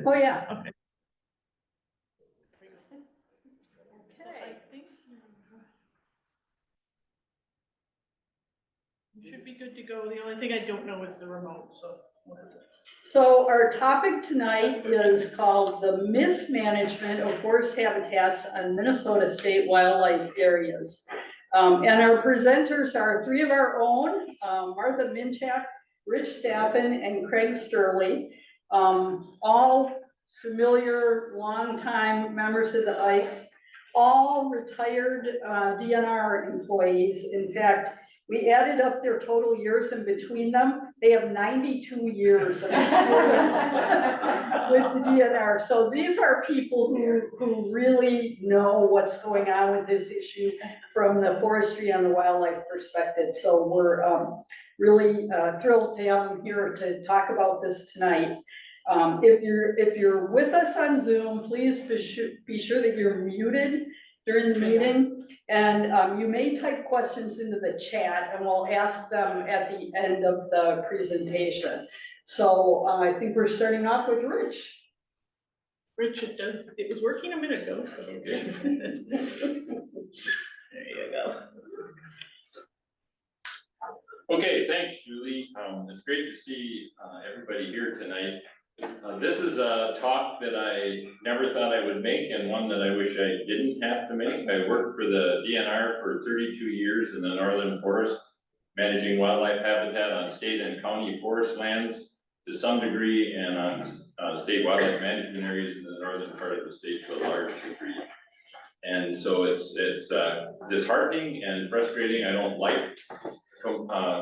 Oh, yeah. Okay. You should be good to go. The only thing I don't know is the remote, so. So our topic tonight is called the mismanagement of forest habitats on Minnesota state wildlife areas. And our presenters are three of our own, Martha Minchak, Rich Staffon, and Craig Sterle, all familiar, longtime members of the Ikes, all retired DNR employees. In fact, we added up their total years in between them. They have 92 years of experience with the DNR. So these are people who really know what's going on with this issue from the forestry and the wildlife perspective. So we're really thrilled to have them here to talk about this tonight. If you're with us on Zoom, please be sure that you're muted during the meeting. And you may type questions into the chat and we'll ask them at the end of the presentation. So I think we're starting off with Rich. Rich, it was working a minute ago, so okay. There you go. Okay, thanks, Julie. It's great to see everybody here tonight. This is a talk that I never thought I would make and one that I wish I didn't have to make. I worked for the DNR for 32 years in the Northern Forest, managing wildlife habitat on state and county forest lands to some degree and on state wildlife management areas in the northern part of the state to a large degree. And so it's disheartening and frustrating. I don't like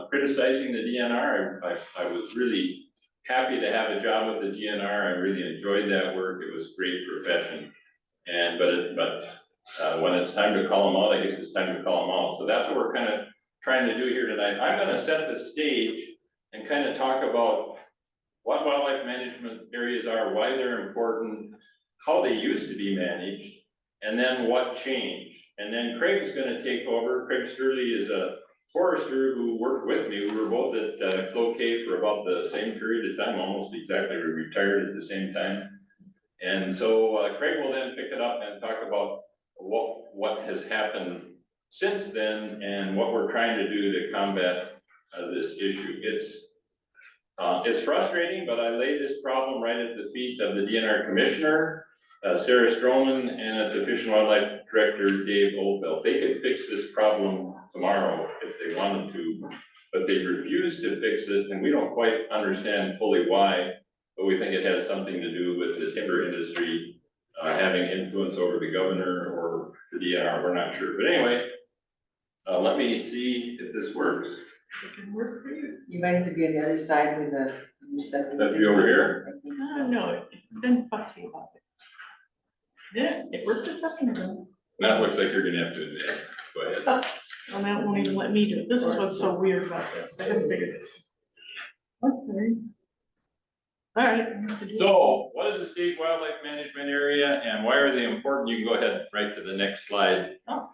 criticizing the DNR. I was really happy to have a job with the DNR. I really enjoyed that work. It was a great profession. But when it's time to call them out, I guess it's time to call them out. So that's what we're kind of trying to do here tonight. I'm going to set the stage and kind of talk about what wildlife management areas are, why they're important, how they used to be managed, and then what changed. And then Craig's going to take over. Craig Sterle is a forester who worked with me. We were both at Cloquet for about the same period of time, almost exactly. We retired at the same time. And so Craig will then pick it up and talk about what has happened since then and what we're trying to do to combat this issue. It's frustrating, but I lay this problem right at the feet of the DNR Commissioner, Sarah Stroman, and at the Fish and Wildlife Director, Dave Oldbelt. They could fix this problem tomorrow if they wanted to, but they refuse to fix it, and we don't quite understand fully why, but we think it has something to do with the timber industry having influence over the governor or the DNR, we're not sure. But anyway, let me see if this works. It can work for you. You might have to be on the other side with the new set. That'd be over here? No, it's been fussy about it. Yeah, it worked a second ago. That looks like you're gonna have to advance. Go ahead. Well, that won't even let me do it. This is what's so weird about this. I haven't figured this. Okay. All right. So what is the state wildlife management area and why are they important? You can go ahead right to the next slide. Oh.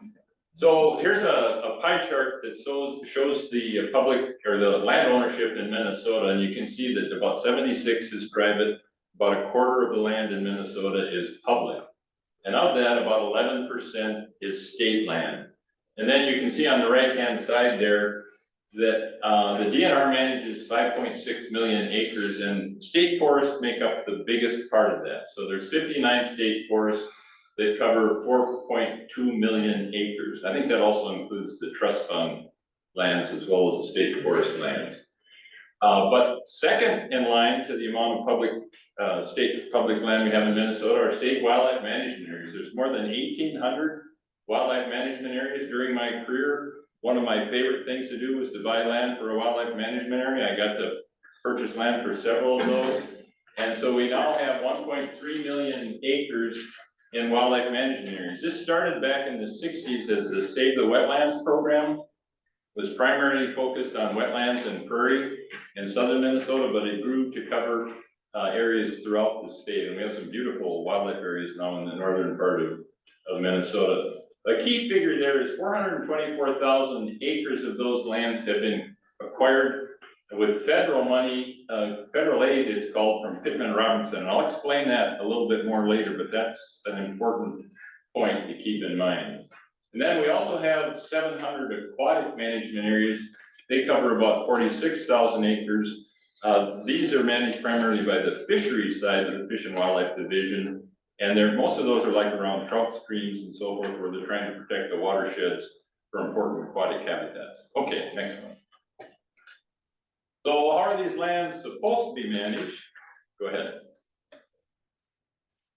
So here's a pie chart that shows the public or the land ownership in Minnesota, and you can see that about 76 is private, about a quarter of the land in Minnesota is public. And of that, about 11% is state land. And then you can see on the right-hand side there that the DNR manages 5.6 million acres, and state forests make up the biggest part of that. So there's 59 state forests that cover 4.2 million acres. I think that also includes the trust fund lands as well as the state forest lands. But second in line to the amount of state public land we have in Minnesota are state wildlife management areas. There's more than 1,800 wildlife management areas. During my career, one of my favorite things to do was to buy land for a wildlife management area. I got to purchase land for several of those. And so we now have 1.3 million acres in wildlife management areas. This started back in the 60s as the Save the Wetlands program. It was primarily focused on wetlands and prairie in southern Minnesota, but it grew to cover areas throughout the state. And we have some beautiful wildlife areas now in the northern part of Minnesota. A key figure there is 424,000 acres of those lands have been acquired with federal money, federal aid, it's called from Pittman Robinson. And I'll explain that a little bit more later, but that's an important point to keep in mind. And then we also have 700 aquatic management areas. They cover about 46,000 acres. These are managed primarily by the fisheries side of the Fish and Wildlife Division. And most of those are like around trout streams and so forth, where they're trying to protect the watersheds for important aquatic habitats. Okay, next one. So how are these lands supposed to be managed? Go ahead.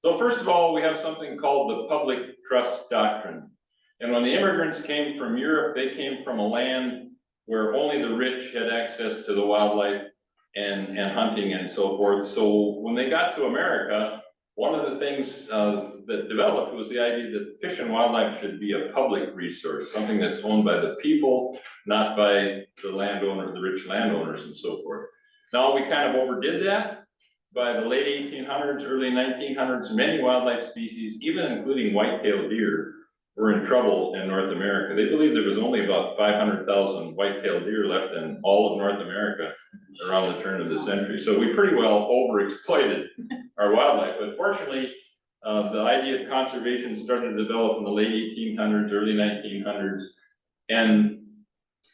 So first of all, we have something called the public trust doctrine. And when the immigrants came from Europe, they came from a land where only the rich had access to the wildlife and hunting and so forth. So when they got to America, one of the things that developed was the idea that fish and wildlife should be a public resource, something that's owned by the people, not by the landowner, the rich landowners and so forth. Now we kind of overdid that. By the late 1800s, early 1900s, many wildlife species, even including white-tailed deer, were in trouble in North America. They believed there was only about 500,000 white-tailed deer left in all of North America around the turn of the century. So we pretty well overexploited our wildlife. But fortunately, the idea of conservation started to develop in the late 1800s, early 1900s. And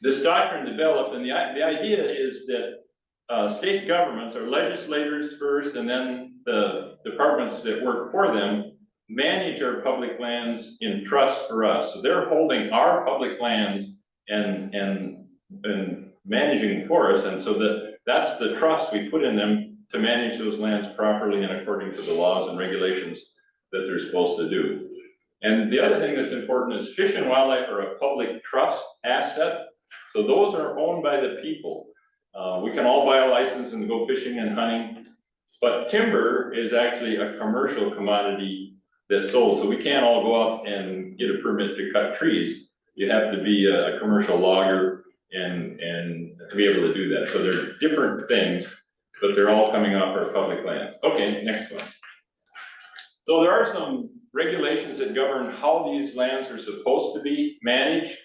this doctrine developed, and the idea is that state governments, or legislators first, and then the departments that work for them, manage our public lands in trust for us. So they're holding our public lands and managing for us, and so that's the trust we put in them to manage those lands properly and according to the laws and regulations that they're supposed to do. And the other thing that's important is fish and wildlife are a public trust asset. So those are owned by the people. We can all buy a license and go fishing and hunting, but timber is actually a commercial commodity that's sold. So we can't all go out and get a permit to cut trees. You have to be a commercial logger and to be able to do that. So they're different things, but they're all coming off our public lands. Okay, next one. So there are some regulations that govern how these lands are supposed to be managed.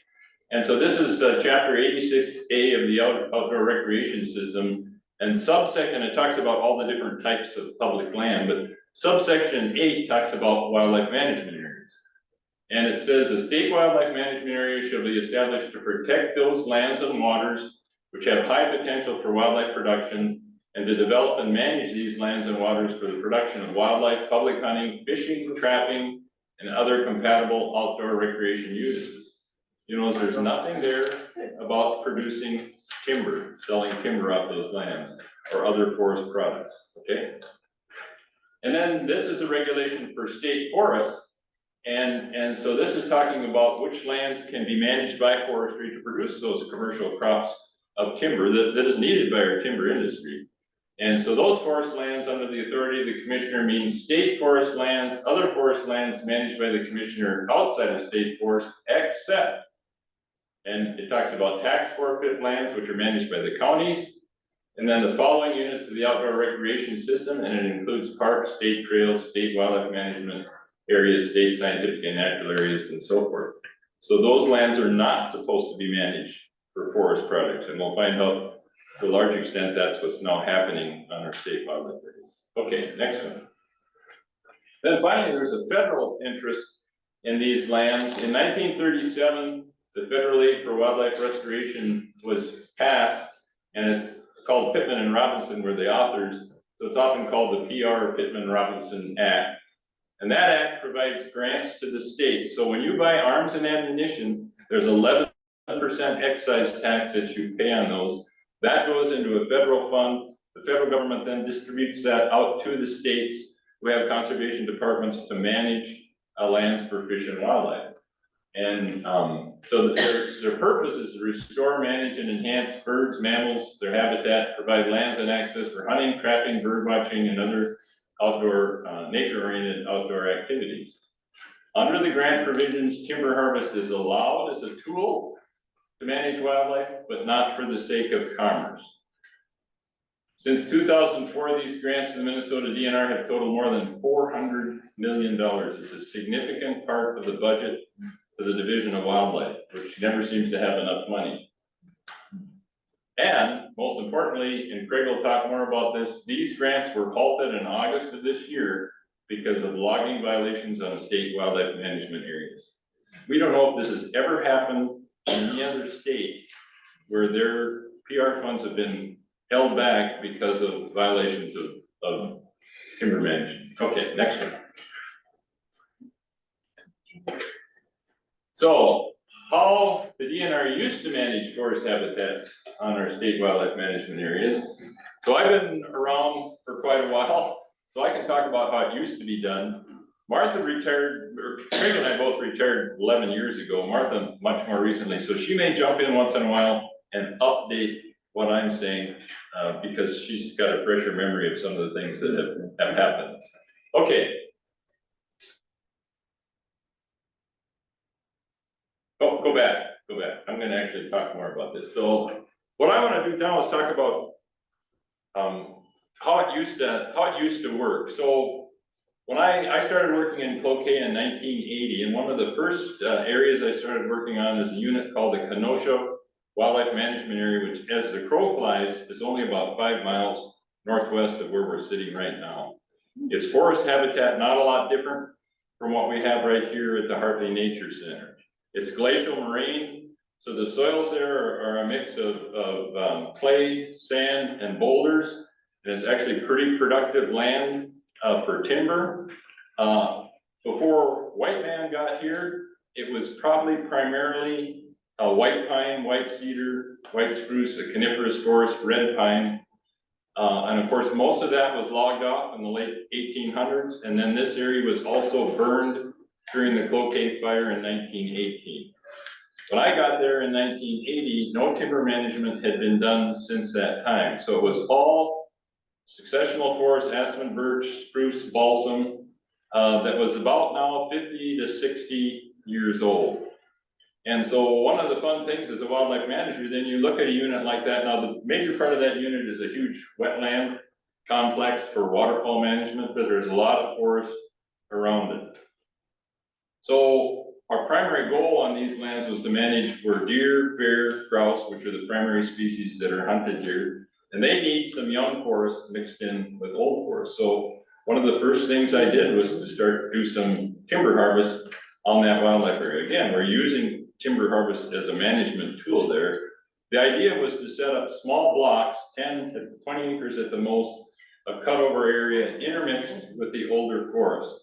And so this is chapter 86A of the outdoor recreation system, and subsection, it talks about all the different types of public land, but subsection 8 talks about wildlife management areas. And it says a state wildlife management area shall be established to protect those lands and waters which have high potential for wildlife production, and to develop and manage these lands and waters for the production of wildlife, public hunting, fishing, trapping, and other compatible outdoor recreation uses. You know, there's nothing there about producing timber, selling timber off those lands, or other forest products, okay? And then this is a regulation for state forests. And so this is talking about which lands can be managed by forestry to produce those commercial crops of timber that is needed by our timber industry. And so those forest lands under the authority of the commissioner means state forest lands, other forest lands managed by the commissioner outside of state forest, except, and it talks about tax forfeit lands, which are managed by the counties, and then the following units of the outdoor recreation system, and it includes parks, state trails, state wildlife management areas, state scientific and natural areas, and so forth. So those lands are not supposed to be managed for forest projects, and we'll find out to a large extent that's what's now happening on our state wildlife areas. Okay, next one. Then finally, there's a federal interest in these lands. In 1937, the federal aid for wildlife restoration was passed, and it's called Pittman and Robinson were the authors. So it's often called the PR Pittman-Robinson Act. And that act provides grants to the states. So when you buy arms and ammunition, there's 11% excise tax that you pay on those. That goes into a federal fund. The federal government then distributes that out to the states who have conservation departments to manage lands for fish and wildlife. And so their purpose is to restore, manage, and enhance birds, mammals, their habitat, provide lands and access for hunting, trapping, bird watching, and other outdoor, nature-oriented outdoor activities. Under the grant provisions, timber harvest is allowed as a tool to manage wildlife, but not for the sake of commerce. Since 2004, these grants to the Minnesota DNR have totaled more than $400 million. It's a significant part of the budget for the Division of Wildlife, which never seems to have enough money. And most importantly, and Craig will talk more about this, these grants were halted in August of this year because of logging violations on state wildlife management areas. We don't know if this has ever happened in any other state where their PR funds have been held back because of violations of timber management. Okay, next one. So how the DNR used to manage forest habitats on our state wildlife management areas. So I've been around for quite a while, so I can talk about how it used to be done. Martha retired, or Craig and I both retired 11 years ago, Martha much more recently, so she may jump in once in a while and update what I'm saying, because she's got a fresher memory of some of the things that have happened. Okay. Oh, go back. I'm gonna actually talk more about this. So what I wanna do now is talk about how it used to work. So when I started working in Cloquet in 1980, and one of the first areas I started working on is a unit called the Kenosha Wildlife Management Area, which as the crow flies is only about 5 miles northwest of where we're sitting right now. It's forest habitat, not a lot different from what we have right here at the Hartley Nature Center. It's glacial moraine, so the soils there are a mix of clay, sand, and boulders, and it's actually pretty productive land for timber. Before white man got here, it was probably primarily white pine, white cedar, white spruce, a coniferous forest, red pine. And of course, most of that was logged off in the late 1800s, and then this area was also burned during the Cloquet fire in 1918. When I got there in 1980, no timber management had been done since that time. So it was all successional forest, aspen, birch, spruce, balsam, that was about now 50 to 60 years old. And so one of the fun things as a wildlife manager, then you look at a unit like that. Now the major part of that unit is a huge wetland complex for waterfall management, but there's a lot of forest around it. So our primary goal on these lands was to manage for deer, bear, grouse, which are the primary species that are hunted here. And they need some young forest mixed in with old forest. So one of the first things I did was to do some timber harvest on that wildlife area. Again, we're using timber harvest as a management tool there. The idea was to set up small blocks, 10 to 20 acres at the most, of cutover area intermixed with the older forest.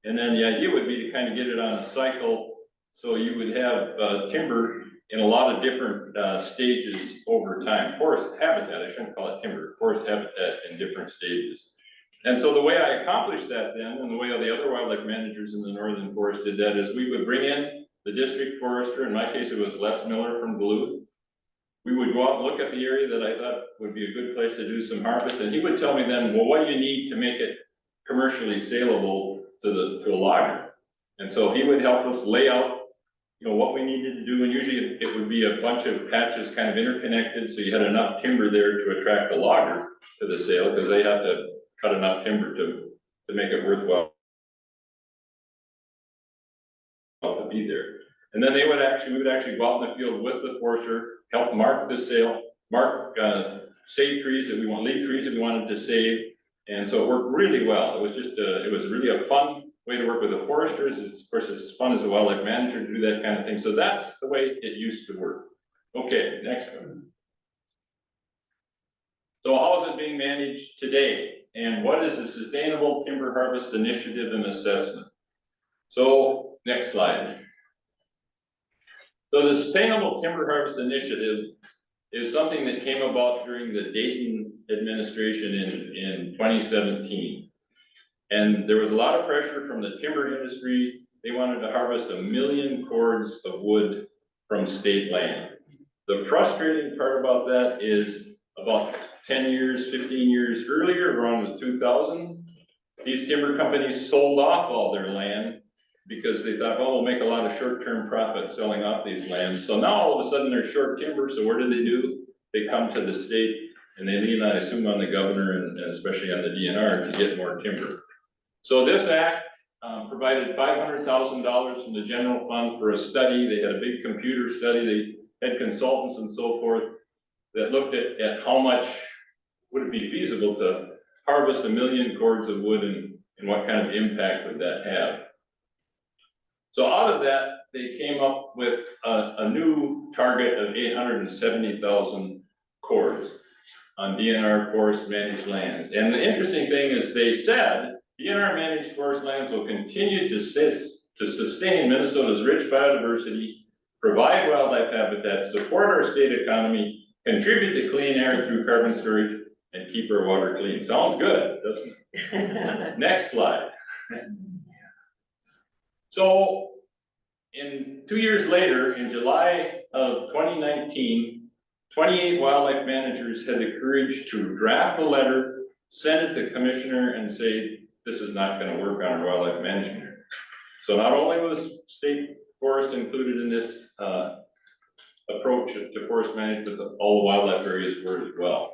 And then the idea would be to kind of get it on a cycle, so you would have timber in a lot of different stages over time. Forest habitat, I shouldn't call it timber, forest habitat in different stages. And so the way I accomplished that then, and the way all the other wildlife managers in the Northern Forest did that, is we would bring in the district forester. In my case, it was Les Miller from Duluth. We would go out and look at the area that I thought would be a good place to do some harvest, and he would tell me then, well, what do you need to make it commercially saleable to a logger? And so he would help us lay out, what we needed to do, and usually it would be a bunch of patches kind of interconnected, so you had enough timber there to attract the logger to the sale, because they have to cut enough timber to make it worthwhile to be there. And then we would actually go out in the field with the forester, help mark the sale, save trees that we want, leave trees that we wanted to save. And so it worked really well. It was just it was really a fun way to work with the foresters. It's, of course, it's fun as a wildlife manager to do that kind of thing. So that's the way it used to work. Okay, next one. So how is it being managed today? And what is the Sustainable Timber Harvest Initiative and Assessment? So next slide. So the Sustainable Timber Harvest Initiative is something that came about during the Dayton administration in 2017. And there was a lot of pressure from the timber industry. They wanted to harvest 1 million cords of wood from state land. The frustrating part about that is about 10 years, 15 years earlier, around 2000, these timber companies sold off all their land because they thought, well, we'll make a lot of short-term profit selling off these lands. So now all of a sudden they're short timber, so what do? They come to the state and they lean, I assume, on the governor and especially on the DNR to get more timber. So this act provided $500,000 from the general fund for a study. They had a big computer study. They had consultants and so forth that looked at how much would it be feasible to harvest 1 million cords of wood and what kind of impact would that have. So out of that, they came up with a new target of 870,000 cords on DNR forest managed lands. And the interesting thing is they said DNR managed forest lands will continue to sustain Minnesota's rich biodiversity, provide wildlife habitat, support our state economy, contribute to clean air through carbon storage, and keep our water clean. Sounds good, doesn't it? Next slide. So, 2 years later, in July of 2019, 28 wildlife managers had the courage to draft a letter, send it to the commissioner, and say, this is not going to work on our wildlife management. So not only was state forest included in this approach to forest management, but all the wildlife areas were as well.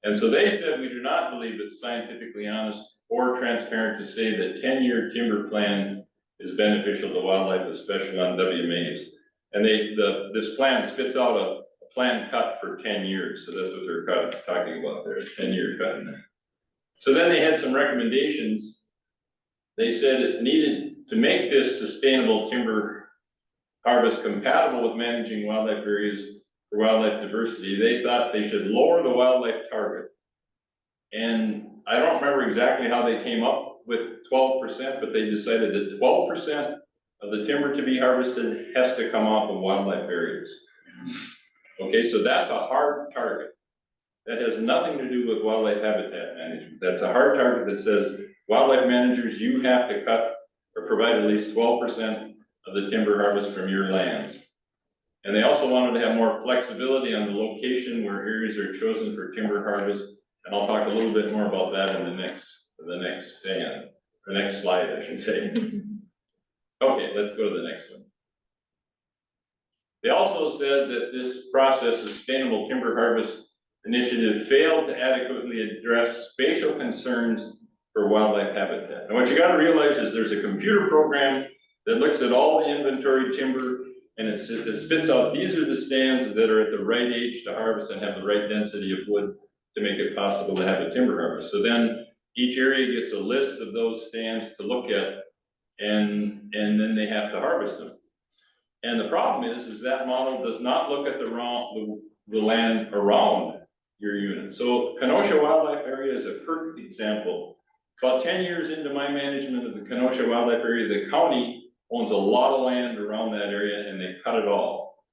And so they said, we do not believe it's scientifically honest or transparent to say that 10-year timber plan is beneficial to wildlife, especially on WMAs. And this plan spits out a plan cut for 10 years. So that's what they're talking about there, 10-year cut in there. So then they had some recommendations. They said it needed to make this sustainable timber harvest compatible with managing wildlife areas for wildlife diversity. They thought they should lower the wildlife target. And I don't remember exactly how they came up with 12%, but they decided that 12% of the timber to be harvested has to come off of wildlife areas. Okay, so that's a hard target. That has nothing to do with wildlife habitat management. That's a hard target that says, wildlife managers, you have to cut or provide at least 12% of the timber harvest from your lands. And they also wanted to have more flexibility on the location where areas are chosen for timber harvest. And I'll talk a little bit more about that in the next slide, I should say. Okay, let's go to the next one. They also said that this process, Sustainable Timber Harvest Initiative, failed to adequately address spatial concerns for wildlife habitat. And what you got to realize is there's a computer program that looks at all the inventory timber, and it spits out, these are the stands that are at the right age to harvest and have the right density of wood to make it possible to have a timber harvest. So then each area gets a list of those stands to look at, and then they have to harvest them. And the problem is that model does not look at the land around your unit. So Kenosha Wildlife Area is a perfect example. About 10 years into my management of the Kenosha Wildlife Area, the county owns a lot of land around that area, and they cut it all.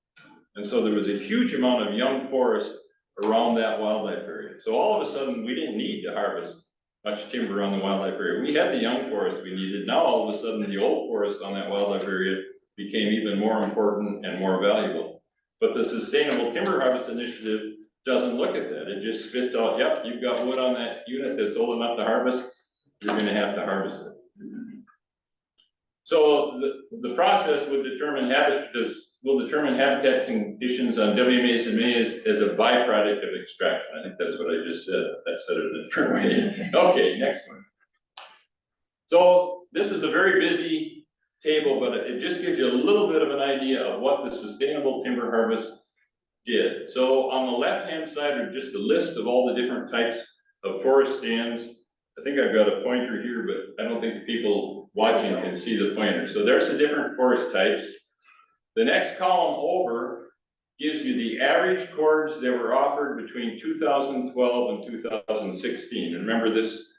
And so there was a huge amount of young forest around that wildlife area. So all of a sudden, we didn't need to harvest much timber on the wildlife area. We had the young forest we needed. Now all of a sudden, the old forest on that wildlife area became even more important and more valuable. But the Sustainable Timber Harvest Initiative doesn't look at that. It just spits out, yep, you've got wood on that unit that's old enough to harvest, you're gonna have to harvest it. So the process would determine habitat conditions on WMAs and MAs as a byproduct of extraction. I think that's what I just said. That said it in a different way. Okay, next one. So this is a very busy table, but it just gives you a little bit of an idea of what the Sustainable Timber Harvest did. So on the left-hand side are just a list of all the different types of forest stands. I think I've got a pointer here, but I don't think the people watching can see the pointer. So there's the different forest types. The next column over gives you the average cords that were offered between 2012 and 2016. And remember, this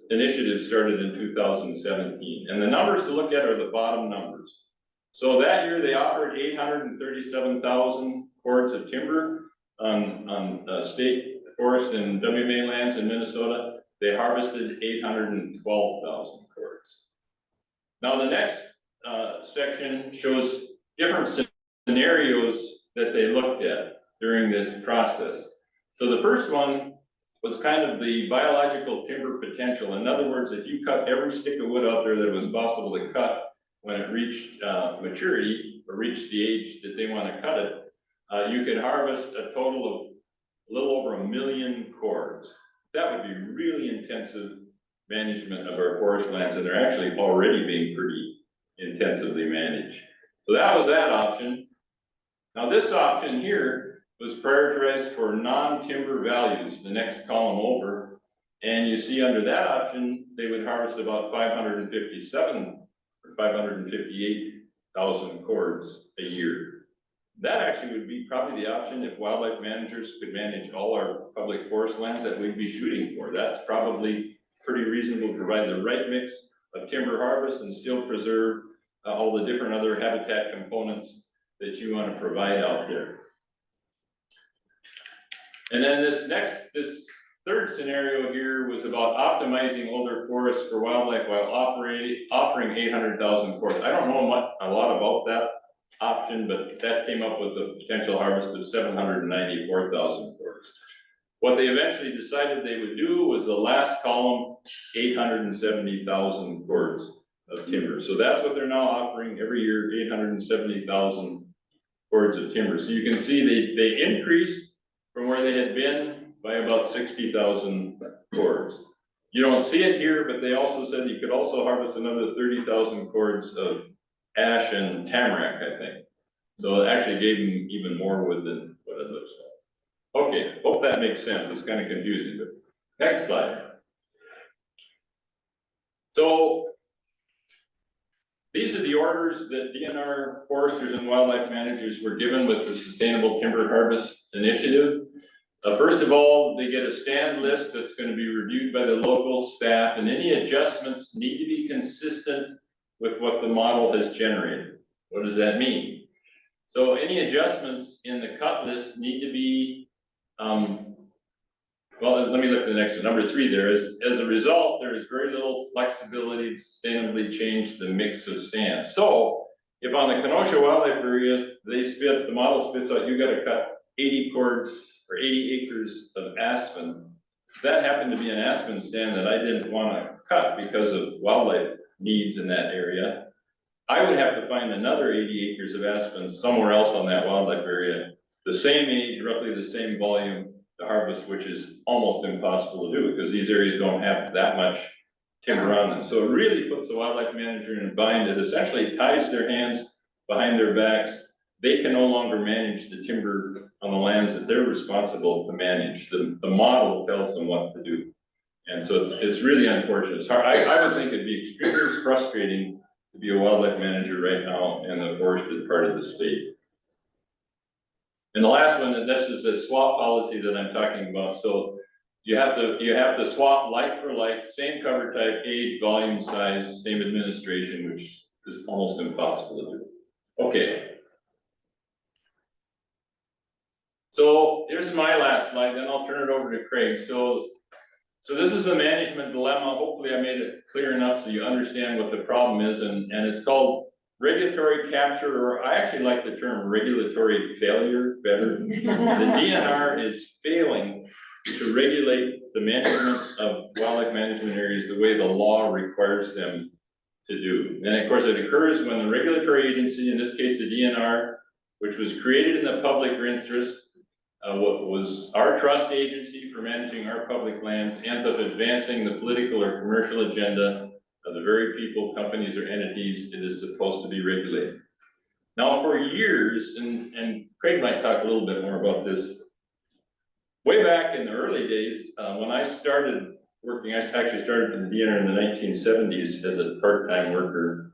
initiative started in 2017. And the numbers to look at are the bottom numbers. So that year they offered 837,000 cords of timber on state forest and WMA lands in Minnesota. They harvested 812,000 cords. Now the next section shows different scenarios that they looked at during this process. So the first one was kind of the biological timber potential. In other words, if you cut every stick of wood out there that was possible to cut when it reached maturity or reached the age that they want to cut it, you could harvest a total of a little over 1 million cords. That would be really intensive management of our forest lands, and they're actually already being pretty intensively managed. So that was that option. Now this option here was prioritized for non-timber values, the next column over. And you see under that option, they would harvest about 557 or 558,000 cords a year. That actually would be probably the option if wildlife managers could manage all our public forest lands that we'd be shooting for. That's probably pretty reasonable to provide the right mix of timber harvest and still preserve all the different other habitat components that you want to provide out there. And then this third scenario here was about optimizing older forests for wildlife while offering 800,000 cords. I don't know a lot about that option, but that came up with a potential harvest of 794,000 cords. What they eventually decided they would do was the last column, 870,000 cords of timber. So that's what they're now offering every year, 870,000 cords of timber. So you can see they increased from where they had been by about 60,000 cords. You don't see it here, but they also said you could also harvest another 30,000 cords of ash and tamarack, I think. So it actually gave them even more wood than what it looks like. Okay, hope that makes sense. It's kind of confusing, but next slide. So these are the orders that DNR foresters and wildlife managers were given with the Sustainable Timber Harvest Initiative. First of all, they get a stand list that's going to be reviewed by the local staff, and any adjustments need to be consistent with what the model has generated. What does that mean? So any adjustments in the cut list need to be, well, let me look at the next one. Number 3 there is, as a result, there is very little flexibility to sustainably change the mix of stands. So if on the Kenosha Wildlife Area, the model spits out, you got to cut 80 cords or 80 acres of aspen. That happened to be an aspen stand that I didn't want to cut because of wildlife needs in that area. I would have to find another 80 acres of aspen somewhere else on that wildlife area, the same age, roughly the same volume to harvest, which is almost impossible to do because these areas don't have that much timber on them. So it really puts the wildlife manager in a bind. It essentially ties their hands behind their backs. They can no longer manage the timber on the lands that they're responsible to manage. The model tells them what to do. And so it's really unfortunate. It's hard. I would think it'd be extremely frustrating to be a wildlife manager right now in the forested part of the state. And the last one, that's just a swap policy that I'm talking about. So you have to swap like for like, same cover type, age, volume, size, same administration, which is almost impossible to do. Okay. So here's my last slide, then I'll turn it over to Craig. So this is a management dilemma. Hopefully I made it clear enough so you understand what the problem is, and it's called regulatory capture, or I actually like the term regulatory failure better. The DNR is failing to regulate the management of wildlife management areas the way the law requires them to do. And of course it occurs when the regulatory agency, in this case the DNR, which was created in the public interest, what was our trust agency for managing our public lands, ends up advancing the political or commercial agenda of the very people, companies, or entities it is supposed to be regulating. Now, for years, and Craig might talk a little bit more about this, way back in the early days, when I started working, I actually started in the DNR in the 1970s as a part-time worker.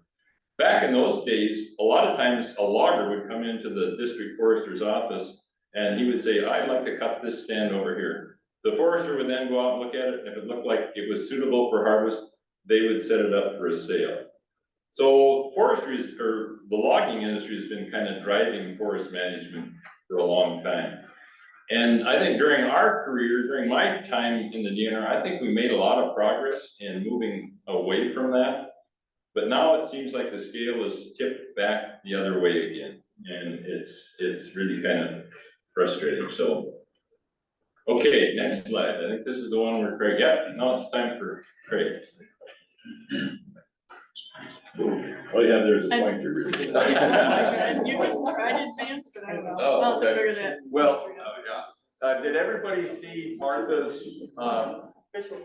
Back in those days, a lot of times a logger would come into the district forester's office and he would say, I'd like to cut this stand over here. The forester would then go out and look at it, and if it looked like it was suitable for harvest, they would set it up for a sale. So forestry, or the logging industry, has been kind of driving forest management for a long time. And I think during our career, during my time in the DNR, I think we made a lot of progress in moving away from that. But now it seems like the scale is tipped back the other way again. And it's really kind of frustrating. So, okay, next slide. I think this is the one where Craig, yeah, now it's time for Craig. All you have there is a pointer. You can try to advance, but I don't know. Oh, I'll okay. figure that. Well, did everybody see Martha's official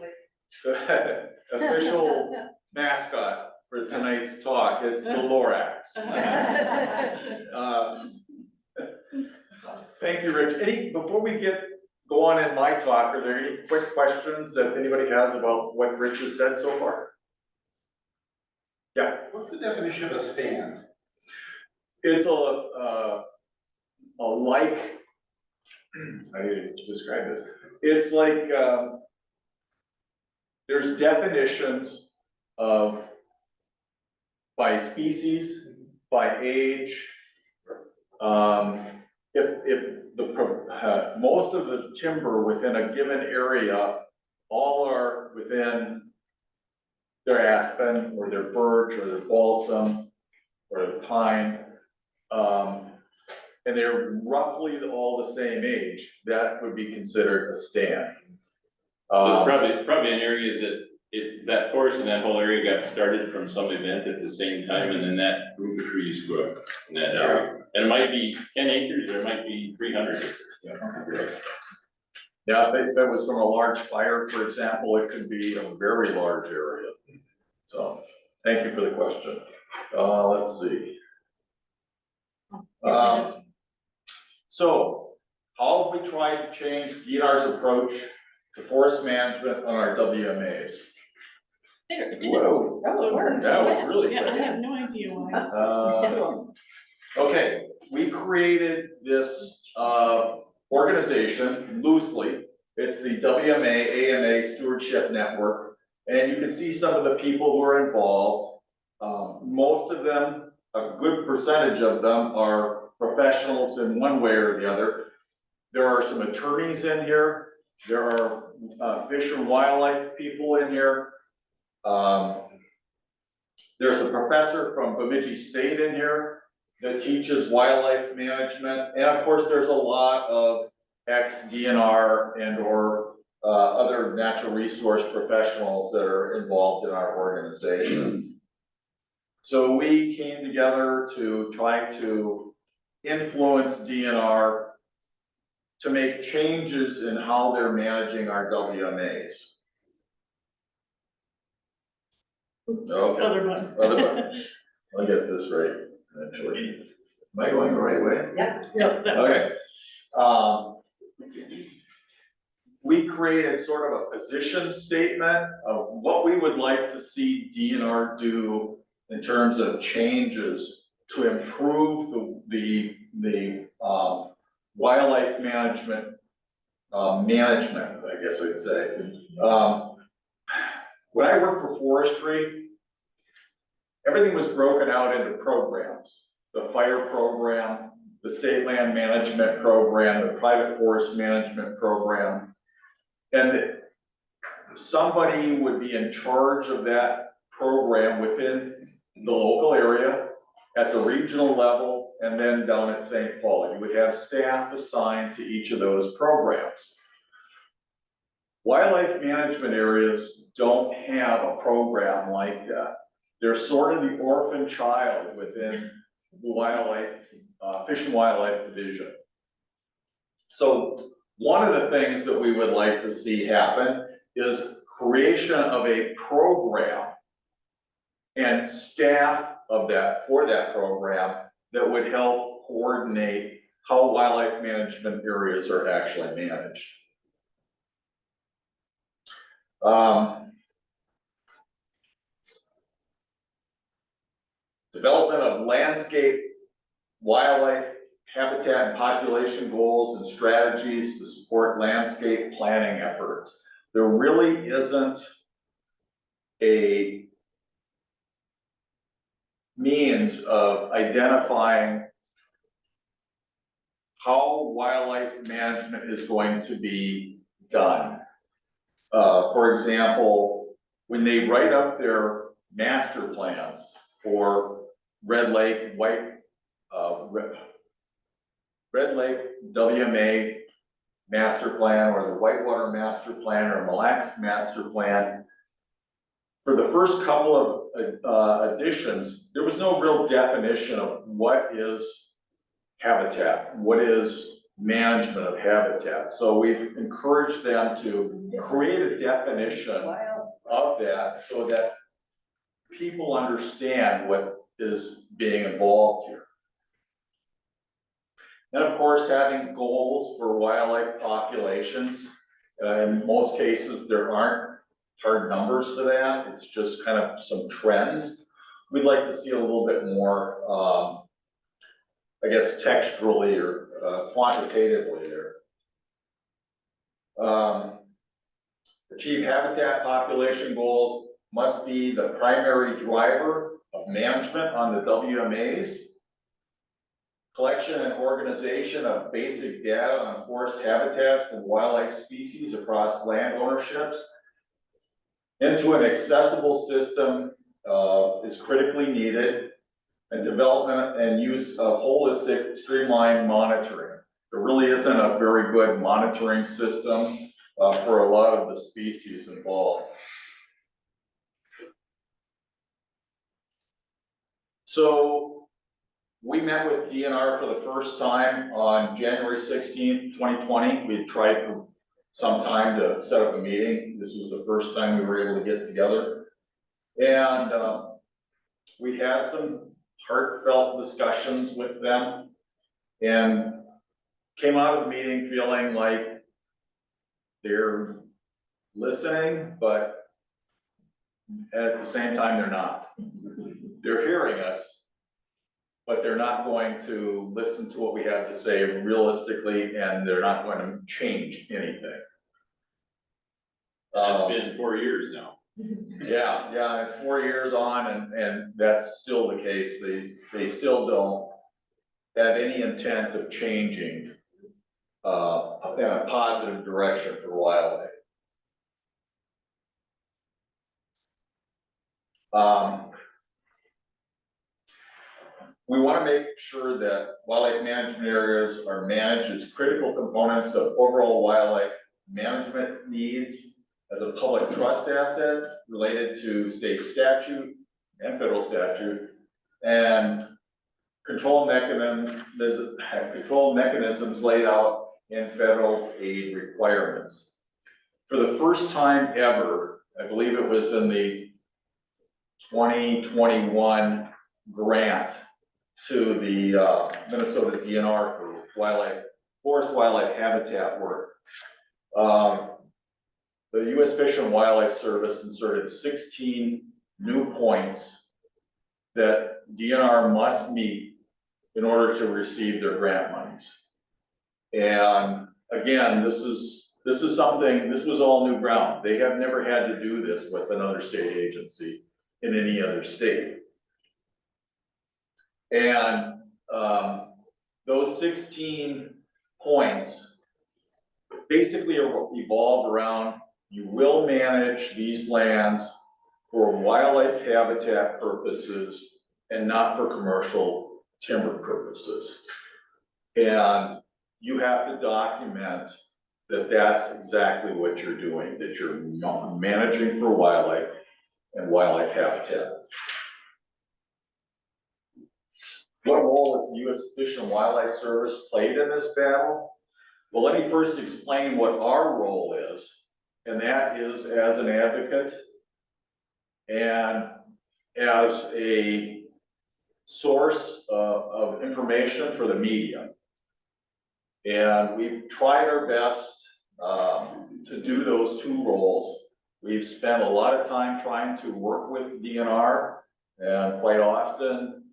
mascot for tonight's talk? It's the Lorax. Thank you, Rich. Before we go on in my talk, are there any quick questions that anybody has about what Rich has said so far? Yeah. What's the definition of a stand? It's a like, how do you describe this? It's like, there's definitions of, by species, by age. If most of the timber within a given area, all are within their aspen, or their birch, or their balsam, or the pine, and they're roughly all the same age, that would be considered a stand. It's probably an area that forest and that whole area got started from some event at the same time, and then that group of trees grew up in that area. And it might be 10 acres, or it might be 300 acres. Yeah, if it was from a large fire, for example, it could be a very large area. So, thank you for the question. Let's see. So, how have we tried to change DNR's approach to forest management on our WMAs? Whoa, That So- worked. that was really Yeah, I great. have no idea why. Okay, we created this organization loosely. It's the WMA AMA Stewardship Network, and you can see some of the people who are involved. Most of them, a good percentage of them, are professionals in one way or the other. There are some attorneys in here. There are fish and wildlife people in here. There's a professor from Bemidji State in here that teaches wildlife management. And of course, there's a lot of ex-DNR and or other natural resource professionals that are involved in our organization. So we came together to try to influence DNR to make changes in how they're managing our WMAs. Okay. Other one. Other button. I'll get this right eventually. Am I going the right way? Yeah. Yep, that- Okay. We created sort of a position statement of what we would like to see DNR do in terms of changes to improve the wildlife management, I guess I'd say. When I worked for forestry, everything was broken out into programs. The fire program, the state land management program, the private forest management program. And somebody would be in charge of that program within the local area, at the regional level, and then down at St. Paul. You would have staff assigned to each of those programs. Wildlife management areas don't have a program like that. They're sort of the orphan child within the wildlife, Fish and Wildlife Division. So one of the things that we would like to see happen is creation of a program and staff of that, for that program, that would help coordinate how wildlife management areas are actually managed. Development of landscape, wildlife, habitat and population goals and strategies to support landscape planning efforts. There really isn't a means of identifying how wildlife management is going to be done. For example, when they write up their master plans for Red Lake, Red Lake WMA master plan, or the Whitewater master plan, or Mille Lacs master plan, for the first couple of editions, there was no real definition of what is habitat, what is management of habitat. So we've encouraged them to create a definition of that so that people understand what is being involved here. And of course, having goals for wildlife populations. In most cases, there aren't hard numbers for that, it's just kind of some trends. We'd like to see a little bit more, I guess textually or quantitatively there. Achieve habitat population goals must be the primary driver of management on the WMAs. Collection and organization of basic data on forest habitats and wildlife species across land ownerships into an accessible system is critically needed, and development and use of holistic streamlined monitoring. There really isn't a very good monitoring system for a lot of the species involved. So we met with DNR for the first time on January 16th, 2020. We had tried for some time to set up a meeting. This was the first time we were able to get together. And we had some heartfelt discussions with them and came out of the meeting feeling like they're listening, but at the same time, they're not. They're hearing us, but they're not going to listen to what we have to say realistically, and they're not going to change anything. It's been 4 years now. Yeah, it's 4 years on, and that's still the case. They still don't have any intent of changing in a positive direction for wildlife. We want to make sure that wildlife management areas are managed as critical components of overall wildlife management needs as a public trust asset related to state statute and federal statute, and control mechanisms laid out in federal aid requirements. For the first time ever, I believe it was in the 2021 grant to the Minnesota DNR for forest wildlife habitat work. The U.S. Fish and Wildlife Service inserted 16 new points that DNR must meet in order to receive their grant monies. And again, this was all new ground. They have never had to do this with another state agency in any other state. And those 16 points basically evolve around, you will manage these lands for wildlife habitat purposes and not for commercial timber purposes. And you have to document that that's exactly what you're doing, that you're managing for wildlife and wildlife habitat. What role has the U.S. Fish and Wildlife Service played in this battle? Well, let me first explain what our role is, and that is as an advocate and as a source of information for the media. And we've tried our best to do those two roles. We've spent a lot of time trying to work with DNR, and quite often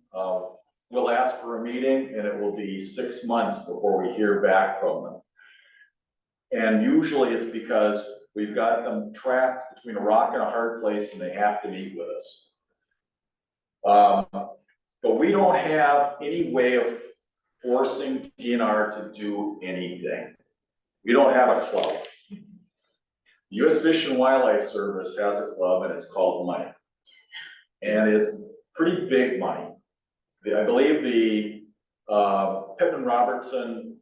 we'll ask for a meeting and it will be 6 months before we hear back from them. And usually it's because we've got them trapped between a rock and a hard place and they have to meet with us. But we don't have any way of forcing DNR to do anything. We don't have a club. The U.S. Fish and Wildlife Service has a club and it's called money. And it's pretty big money. I believe the Pittman-Robertson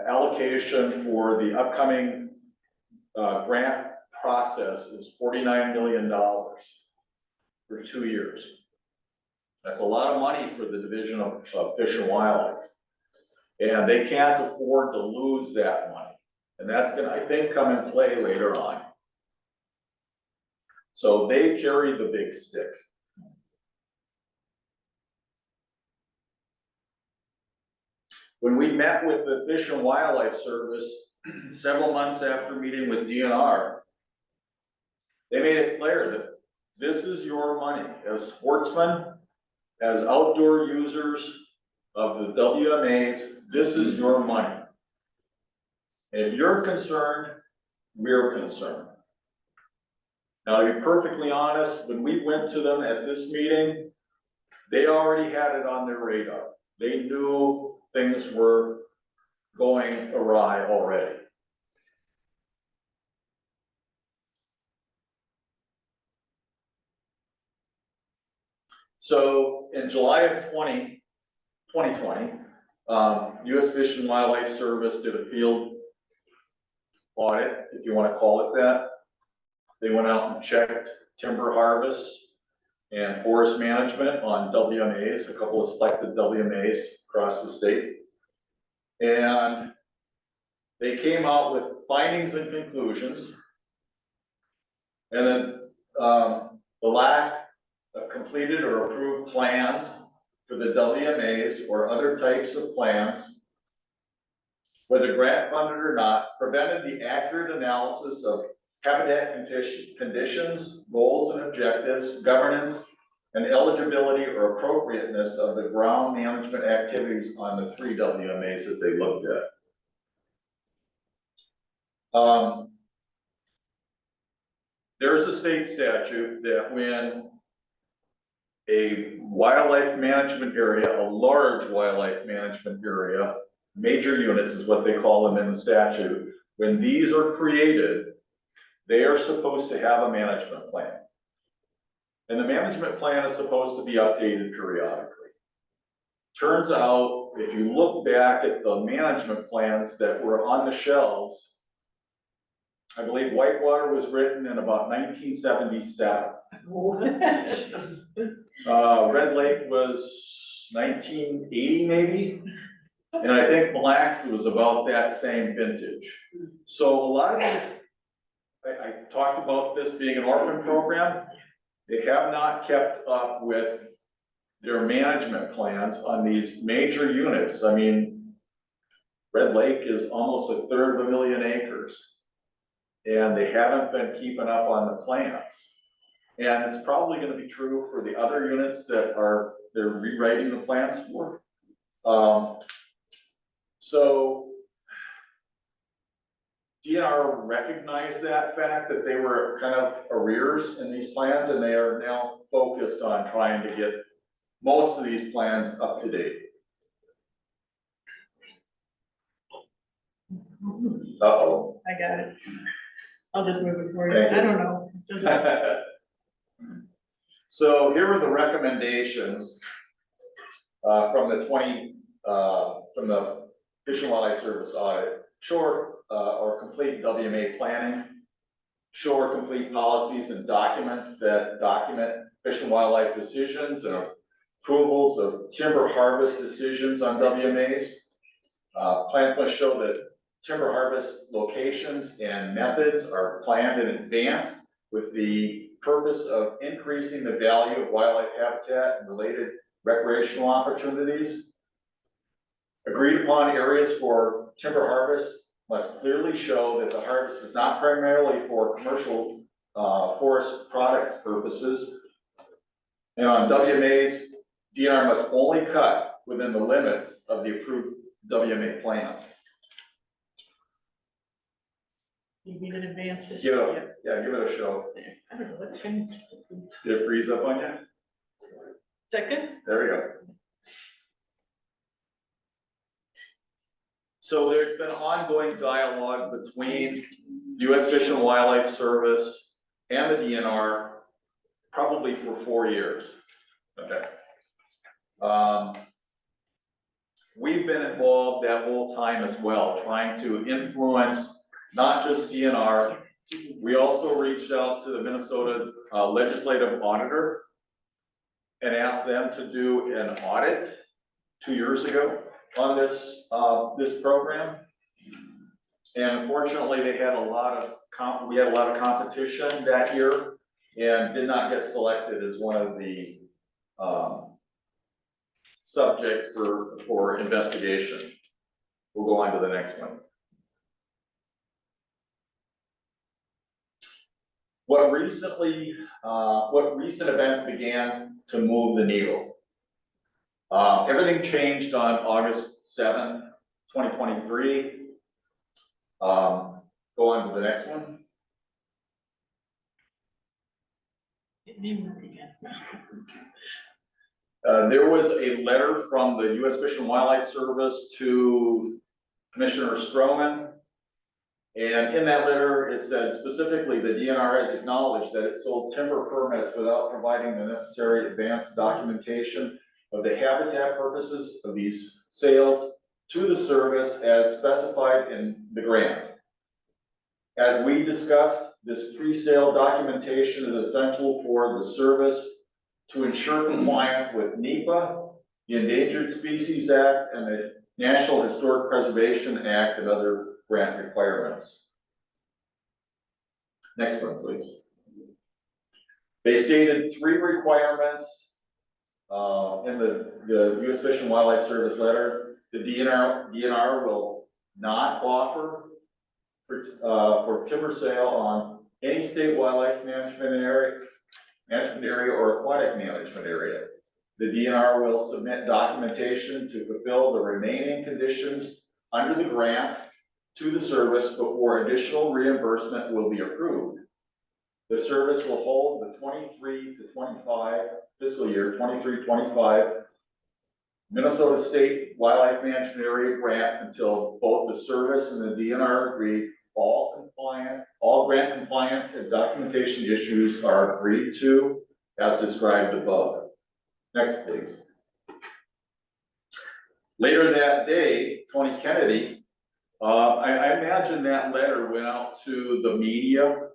allocation for the upcoming grant process is $49 million for 2 years. That's a lot of money for the Division of Fish and Wildlife. And they can't afford to lose that money. And that's gonna, I think, come in play later on. So they carry the big stick. when we met with the Fish and Wildlife Service several months after meeting with DNR, they made it clear that this is your money as sportsmen, as outdoor users of the WMAs, this is your money. And if you're concerned, we're concerned. Now, to be perfectly honest, when we went to them at this meeting, they already had it on their radar. They knew things were going awry already. So in July of 2020, US Fish and Wildlife Service did a field audit, if you want to call it that. They went out and checked timber harvest and forest management on WMAs, a couple of selected WMAs across the state. And they came out with findings and conclusions. And then the lack of completed or approved plans for the WMAs or other types of plans, whether grant funded or not, prevented the accurate analysis of habitat conditions, goals and objectives, governance, and eligibility or appropriateness of the ground management activities on the 3 WMAs that they looked at. There's a state statute that when a wildlife management area, a large wildlife management area, major units is what they call them in the statute, when these are created, they are supposed to have a management plan. And the management plan is supposed to be updated periodically. Turns out, if you look back at the management plans that were on the shelves, I believe Whitewater was written in about 1977. Red Lake was 1980 maybe. And I think Mille Lacs was about that same vintage. So a lot of these, I talked about this being an orphan program. They have not kept up with their management plans on these major units. I mean, Red Lake is almost 1/3 of a million acres. And they haven't been keeping up on the plans. And it's probably going to be true for the other units that they're rewriting the plans for. So DNR recognized that fact that they were kind of arrears in these plans, and they are now focused on trying to get most of these plans up to date. Uh-oh. I got it. I'll just move it for you. Thank you. I don't know. So here are the recommendations from the Fish and Wildlife Service audit. Short or complete WMA planning. Show or complete policies and documents that document fish and wildlife decisions and approvals of timber harvest decisions on WMAs. Plans must show that timber harvest locations and methods are planned in advance with the purpose of increasing the value of wildlife habitat and related recreational opportunities. Agreed upon areas for timber harvest must clearly show that the harvest is not primarily for commercial forest products purposes. And on WMAs, DNR must only cut within the limits of the approved WMA plan. You need an advance. Give it a show. I don't know what changed. Did it freeze up on you? Second? There we go. So there's been ongoing dialogue between US Fish and Wildlife Service and the DNR probably for 4 years. Okay. We've been involved that whole time as well, trying to influence not just DNR. We also reached out to the Minnesota legislative auditor and asked them to do an audit 2 years ago on this program. And unfortunately, we had a lot of competition that year and did not get selected as one of the subjects for investigation. We'll go on to the next one. What recent events began to move the needle? Everything changed on August 7th, 2023. Go on to the next one. There was a letter from the U.S. Fish and Wildlife Service to Commissioner Stroman. And in that letter, it said specifically the DNR has acknowledged that it sold timber permits without providing the necessary advanced documentation of the habitat purposes of these sales to the service as specified in the grant. As we discussed, this pre-sale documentation is essential for the service to ensure compliance with NEPA, the Endangered Species Act, and the National Historic Preservation Act and other grant requirements. Next one, please. They stated 3 requirements in the U.S. Fish and Wildlife Service letter. The DNR will not offer for timber sale on any state wildlife management area or aquatic management area. The DNR will submit documentation to fulfill the remaining conditions under the grant to the service before additional reimbursement will be approved. The service will hold the 23 to 25 fiscal year 23-25 Minnesota State Wildlife Management Area grant until both the service and the DNR agree all grant compliance and documentation issues are agreed to as described above. Next, please. Later that day, Tony Kennedy, I imagine that letter went out to the media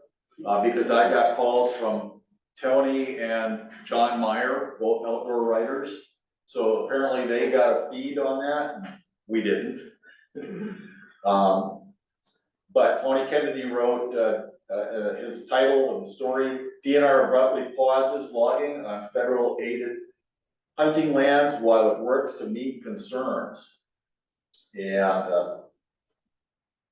because I got calls from Tony and John Meyer, both outdoor writers. So apparently they got a feed on that. We didn't. But Tony Kennedy wrote his title of the story, DNR abruptly pauses logging on federal aided hunting lands while it works to meet concerns. And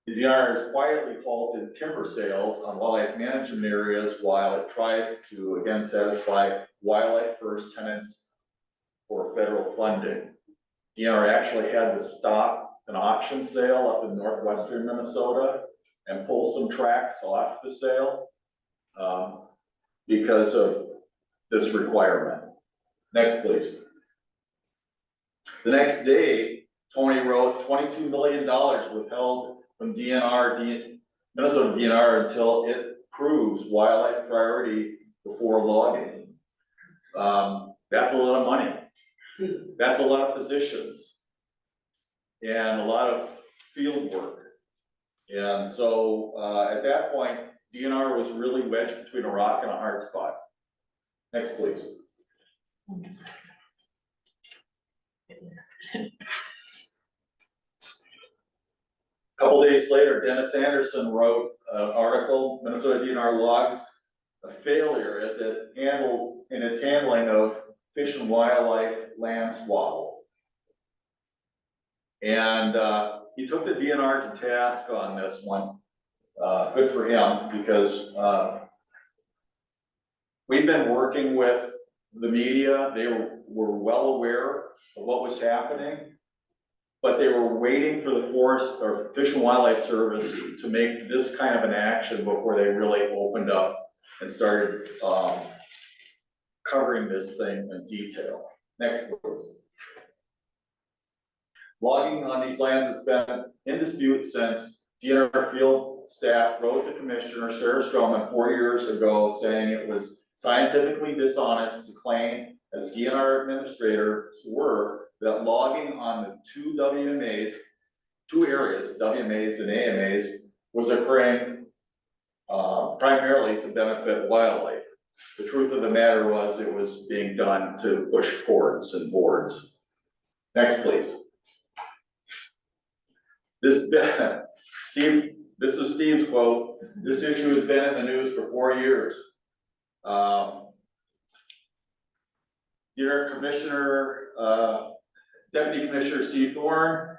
the DNR has quietly halted timber sales on wildlife management areas while it tries to again satisfy wildlife first tenants for federal funding. DNR actually had to stop an auction sale up in northwestern Minnesota and pull some tracks off the sale because of this requirement. Next, please. The next day, Tony wrote $22 million withheld from Minnesota DNR until it proves wildlife priority before logging. That's a lot of money. That's a lot of positions and a lot of field work. And so at that point, DNR was really wedged between a rock and a hard spot. Next, please. A couple days later, Dennis Anderson wrote an article, Minnesota DNR logs a failure as it handled in its handling of fish and wildlife land squabble. And he took the DNR to task on this one. Good for him, because we've been working with the media. They were well aware of what was happening, but they were waiting for the Forest or Fish and Wildlife Service to make this kind of an action before they really opened up and started covering this thing in detail. Next, please. Logging on these lands has been in dispute since DNR field staff wrote to Commissioner Sarah Stroman 4 years ago saying it was scientifically dishonest to claim, as DNR administrators were, that logging on the two areas, WMAs and AMAs, was occurring primarily to benefit wildlife. The truth of the matter was it was being done to push cords and boards. Next, please. This is Steve's quote. This issue has been in the news for 4 years. Dear Commissioner, Deputy Commissioner Steve Thorne,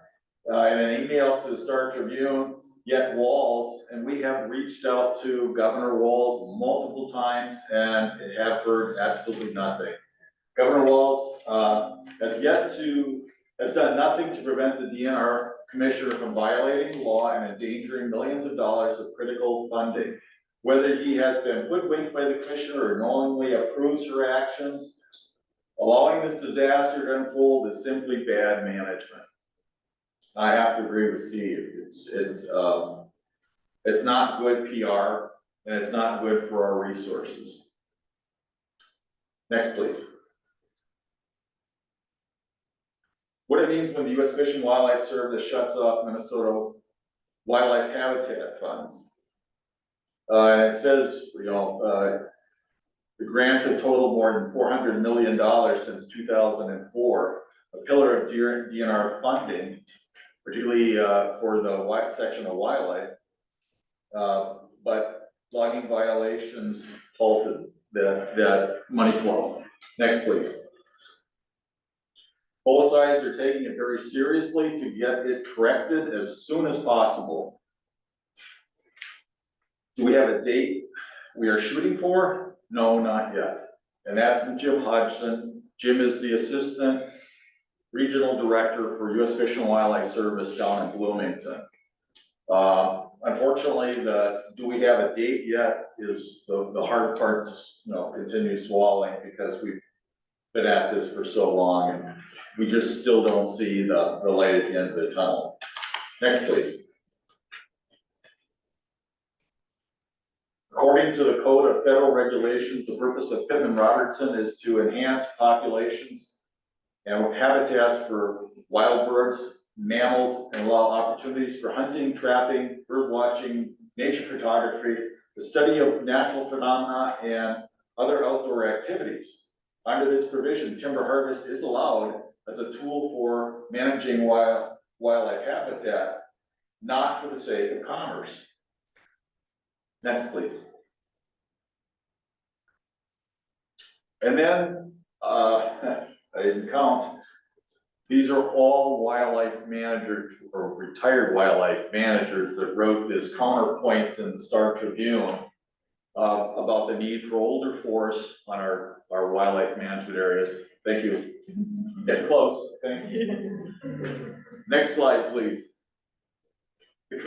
in an email to the Star Tribune, yet Walls, and we have reached out to Governor Walls multiple times and have heard absolutely nothing. Governor Walls, has done nothing to prevent the DNR commissioner from violating the law and endangering millions of dollars of critical funding. Whether he has been hoodwinked by the commissioner or knowingly approves her actions, allowing this disaster to unfold is simply bad management. I have to agree with Steve. It's not good PR and it's not good for our resources. Next, please. What it means when the U.S. Fish and Wildlife Service shuts off Minnesota wildlife habitat funds. It says, the grants have totaled more than $400 million since 2004, a pillar of DNR funding, particularly for the section of wildlife. But logging violations halted that money flow. Next, please. Both sides are taking it very seriously to get it corrected as soon as possible. Do we have a date we are shooting for? No, not yet. And that's from Jim Hodgson. Jim is the Assistant Regional Director for U.S. Fish and Wildlife Service down in Bloomington. Unfortunately, do we have a date yet is the hard part to continue swallowing, because we've been at this for so long and we just still don't see the light at the end of the tunnel. Next, please. According to the Code of Federal Regulations, the purpose of Pittman-Robertson is to enhance populations and habitats for wild birds, mammals, and allow opportunities for hunting, trapping, bird watching, nature photography, the study of natural phenomena, and other outdoor activities. Under this provision, timber harvest is allowed as a tool for managing wildlife habitat, not for the sake of commerce. Next, please. And then, I didn't count, these are all wildlife managers or retired wildlife managers that wrote this counterpoint in the Star Tribune about the need for older forests on our wildlife management areas. Thank you. Get close. Thank you. Next slide, please. The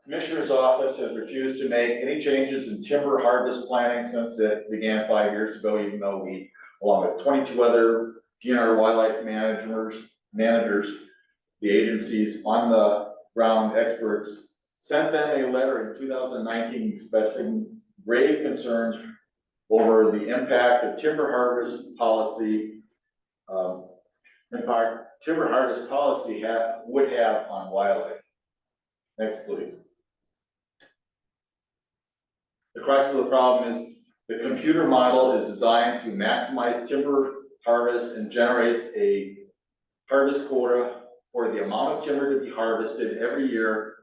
Commissioner's office has refused to make any changes in timber harvest planning since it began 5 years ago, even though we, along with 22 other DNR wildlife managers, the agency's on the ground experts, sent them a letter in 2019 expressing grave concerns over the impact of timber harvest policy would have on wildlife. Next, please. The crux of the problem is the computer model is designed to maximize timber harvest and generates a harvest quota for the amount of timber to be harvested every year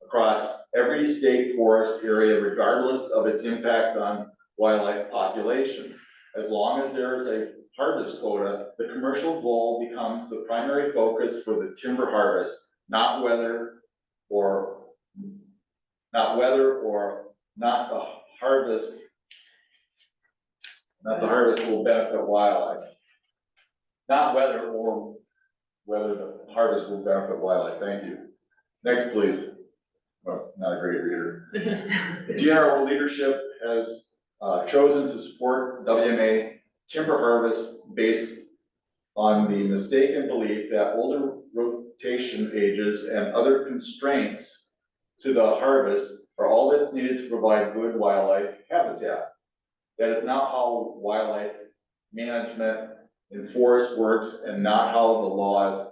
across every state forest area, regardless of its impact on wildlife populations. As long as there is a harvest quota, the commercial goal becomes the primary focus for the timber harvest, not whether or not the harvest will benefit wildlife. Not whether the harvest will benefit wildlife. Thank you. Next, please. Well, not a great reader. The DNR leadership has chosen to support WMA timber harvest based on the mistaken belief that older rotation ages and other constraints to the harvest are all that's needed to provide good wildlife habitat. That is not how wildlife management in forests works, and not how the laws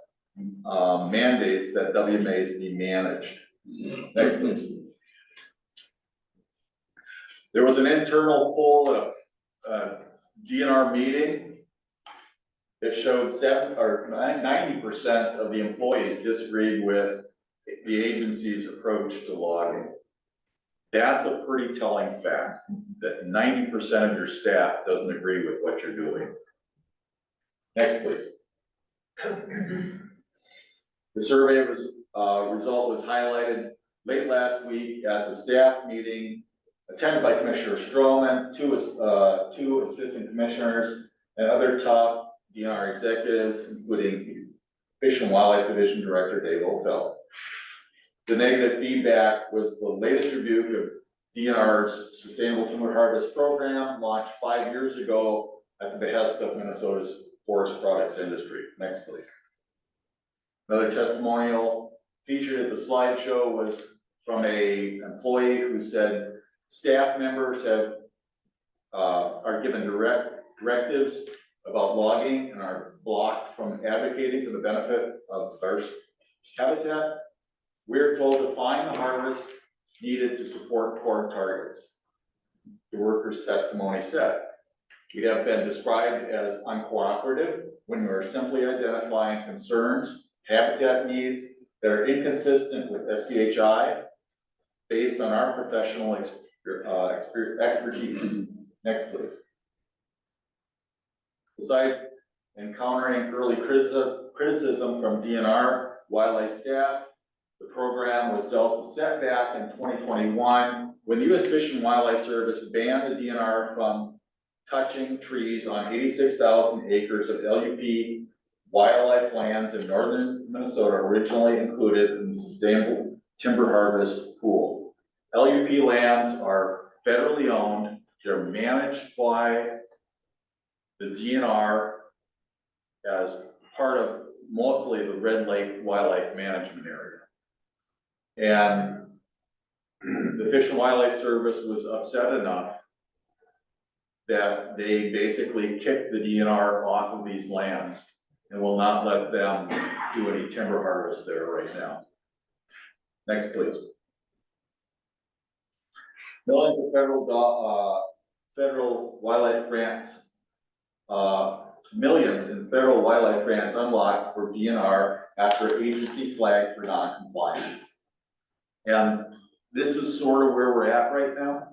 mandates that WMAs be managed. Next, please. There was an internal poll at a DNR meeting that showed 90% of the employees disagreed with the agency's approach to logging. That's a pretty telling fact, that 90% of your staff doesn't agree with what you're doing. Next, please. The survey result was highlighted late last week at the staff meeting attended by Commissioner Stroman, two assistant commissioners, and other top DNR executives, including Fish and Wildlife Division Director Dave Oldfeld. The negative feedback was the latest rebuke of DNR's Sustainable Timber Harvest Program, launched 5 years ago at the behest of Minnesota's forest products industry. Next, please. Another testimonial featured at the slideshow was from a employee who said staff members are given directives about logging and are blocked from advocating for the benefit of diverse habitat. We're told to find the harvest needed to support corn targets. The worker's testimony said, we have been described as uncooperative when we are simply identifying concerns, habitat needs that are inconsistent with SCHI based on our professional expertise. Next, please. Besides encountering early criticism from DNR wildlife staff, the program was dealt a setback in 2021 when the U.S. Fish and Wildlife Service banned the DNR from touching trees on 86,000 acres of LUP wildlife lands in northern Minnesota originally included in the Sustainable Timber Harvest Pool. LUP lands are federally owned. They're managed by the DNR as part of mostly the Red Lake Wildlife Management Area. And the Fish and Wildlife Service was upset enough that they basically kicked the DNR off of these lands and will not let them do any timber harvest there right now. Next, please. Millions of federal wildlife grants, millions in federal wildlife grants unlocked for DNR after agency flagged for non-compliance. And this is sort of where we're at right now.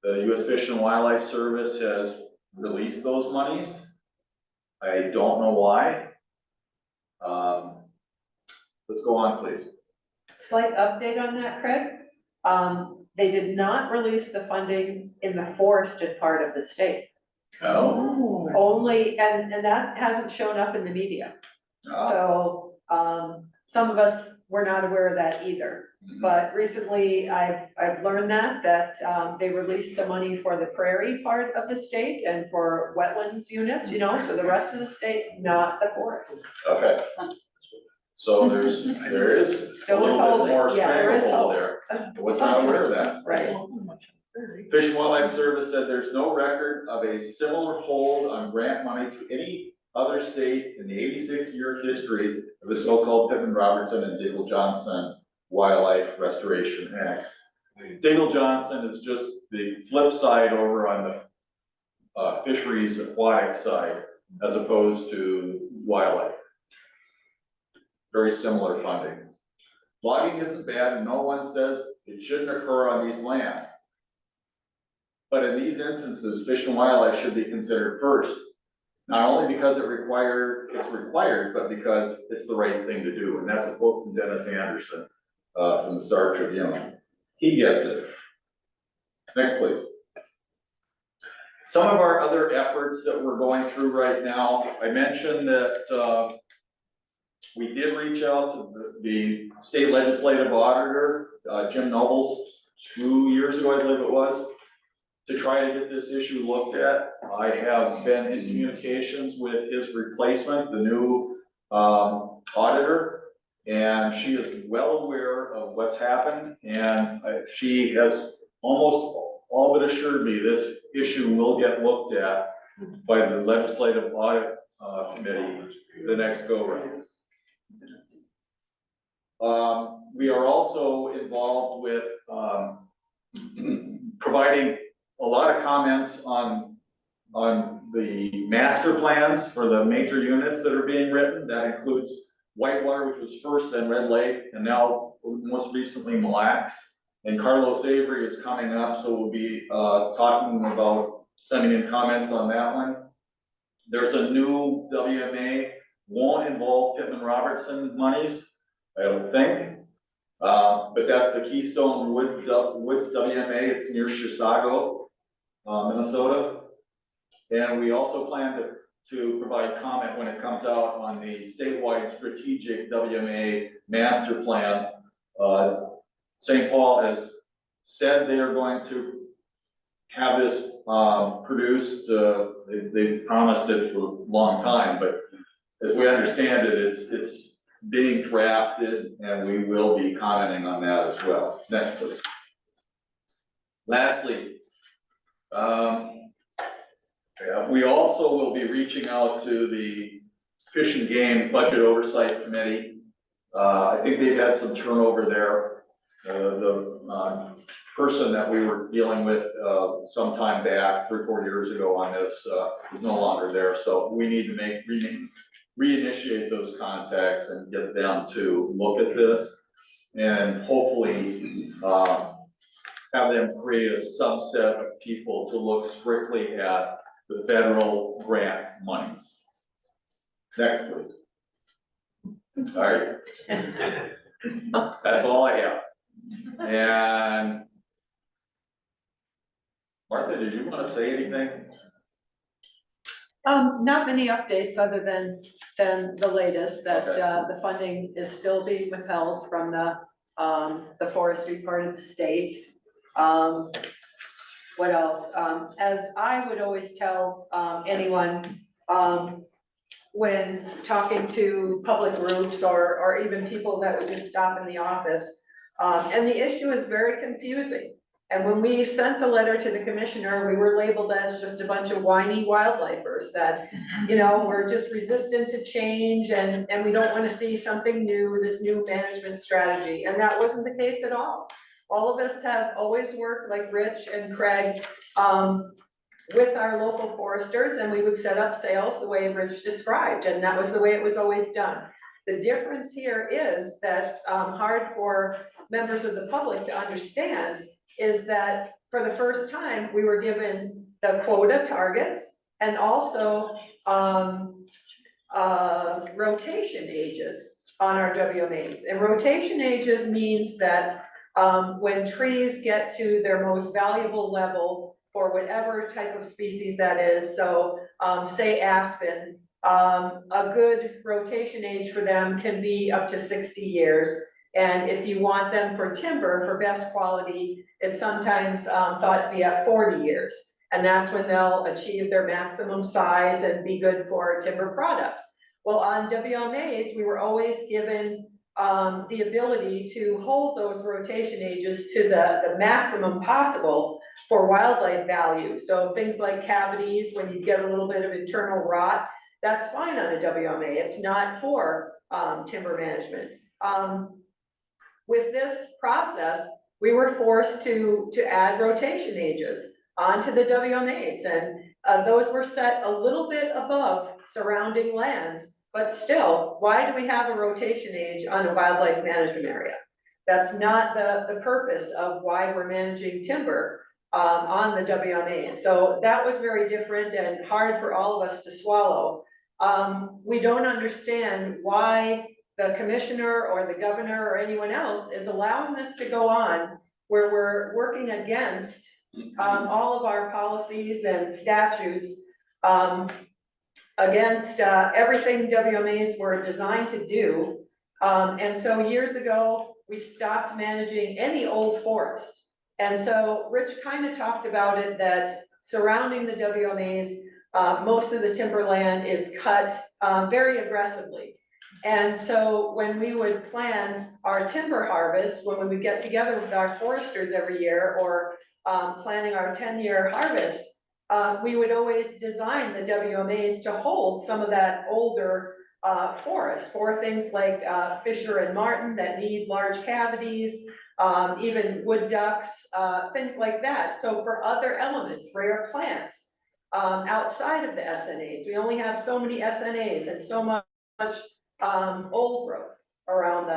The U.S. Fish and Wildlife Service has released those monies. I don't know why. Let's go on, please. Slight update on that, Craig. They did not release the funding in the forested part of the state. Oh. Only, and that hasn't shown up in the media. So, some of us were not aware of that either. But recently, I've learned that they released the money for the prairie part of the state and for wetlands units, you know, so the rest of the state, not the forest. Okay. So there is a Still little bit withholding. more Yeah, there is stranglehold hope. there. I was not aware of that. Right. Fish and Wildlife Service said there's no record of a similar hold on grant money to any other state in the 86-year history of the so-called Pittman Robertson and Diggle Johnson Wildlife Restoration Acts. Diggle Johnson is just the flip side over on the fisheries aquatic side as opposed to wildlife. Very similar funding. Logging isn't bad and no one says it shouldn't occur on these lands. But in these instances, Fish and Wildlife should be considered first. Not only because it's required, but because it's the right thing to do. And that's a quote from Dennis Anderson from the Star Tribune. He gets it. Next, please. Some of our other efforts that we're going through right now, I mentioned that we did reach out to the state legislative auditor, Jim Nobles, 2 years ago, I believe it was, to try to get this issue looked at. I have been in communications with his replacement, the new auditor, and she is well aware of what's happened, and she has almost all but assured me this issue will get looked at by the legislative audit committee the next go round. We are also involved with providing a lot of comments on the master plans for the major units that are being written. That includes Whitewater, which was first, then Red Lake, and now most recently Mille Lacs. And Carlos Avery is coming up, so we'll be talking about sending in comments on that one. There's a new WMA, won't involve Pittman Robertson monies. I don't think. But that's the Keystone Woods WMA, it's near Chisago, Minnesota. And we also plan to provide comment when it comes out on the statewide strategic WMA master plan. St. Paul has said they are going to have this produced. They've promised it for a long time, but as we understand it, it's being drafted, and we will be commenting on that as well. Next, please. Lastly, we also will be reaching out to the Fish and Game Budget Oversight Committee. I think they've had some turnover there. The person that we were dealing with some time back, 3 or 4 years ago on this, is no longer there. So we need to reinitiate those contacts and get them to look at this, and hopefully have them create a subset of people to look strictly at the federal grant monies. Next, please. All right. That's all I have. And Martha, did you want to say anything? Not many updates other than the latest, that, Okay. the funding is still being withheld from the forestry part of the state. What else? As I would always tell, anyone, when talking to public groups or even people that would just stop in the office, and the issue is very confusing. And when we sent the letter to the commissioner, we were labeled as just a bunch of whiny wildlifers that, you know, we're just resistant to change and we don't want to see something new, this new management strategy. And that wasn't the case at all. All of us have always worked, like Rich and Craig, with our local foresters, and we would set up sales the way Rich described, and that was the way it was always done. The difference here is that's hard for members of the public to understand, is that for the first time, we were given the quota targets and also rotation ages on our WMAs. And rotation ages means that when trees get to their most valuable level for whatever type of species that is, so say aspen, a good rotation age for them can be up to 60 years. And if you want them for timber, for best quality, it's sometimes thought to be at 40 years. And that's when they'll achieve their maximum size and be good for timber products. Well, on WMAs, we were always given the ability to hold those rotation ages to the maximum possible for wildlife value. So things like cavities, when you get a little bit of internal rot, that's fine on a WMA. It's not for timber management. With this process, we were forced to add rotation ages onto the WMAs, and those were set a little bit above surrounding lands, but still, why do we have a rotation age on a wildlife management area? That's not the purpose of why we're managing timber on the WMAs. So that was very different and hard for all of us to swallow. We don't understand why the commissioner or the governor or anyone else is allowing this to go on, where we're working against all of our policies and statutes, against everything WMAs were designed to do. And so years ago, we stopped managing any old forest. And so Rich kind of talked about it, that surrounding the WMAs, most of the timberland is cut very aggressively. And so when we would plan our timber harvest, when we would get together with our foresters every year, or planning our 10-year harvest, we would always design the WMAs to hold some of that older forest for things like Fisher and Martin that need large cavities, even wood ducks, things like that. So for other elements, rare plants, outside of the SNAs, we only have so many SNAs and so much old growth around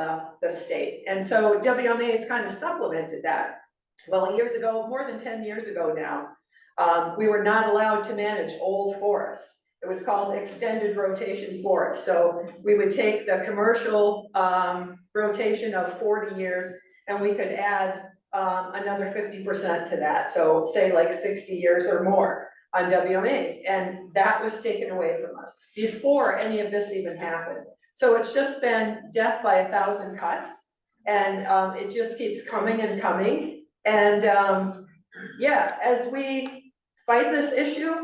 the state. And so WMAs kind of supplemented that. Well, years ago, more than 10 years ago now, we were not allowed to manage old forest. It was called extended rotation forest. So we would take the commercial rotation of 40 years, and we could add another 50% to that, so say like 60 years or more on WMAs, and that was taken away from us before any of this even happened. So it's just been death by 1,000 cuts, and it just keeps coming and coming. And yeah, as we fight this issue,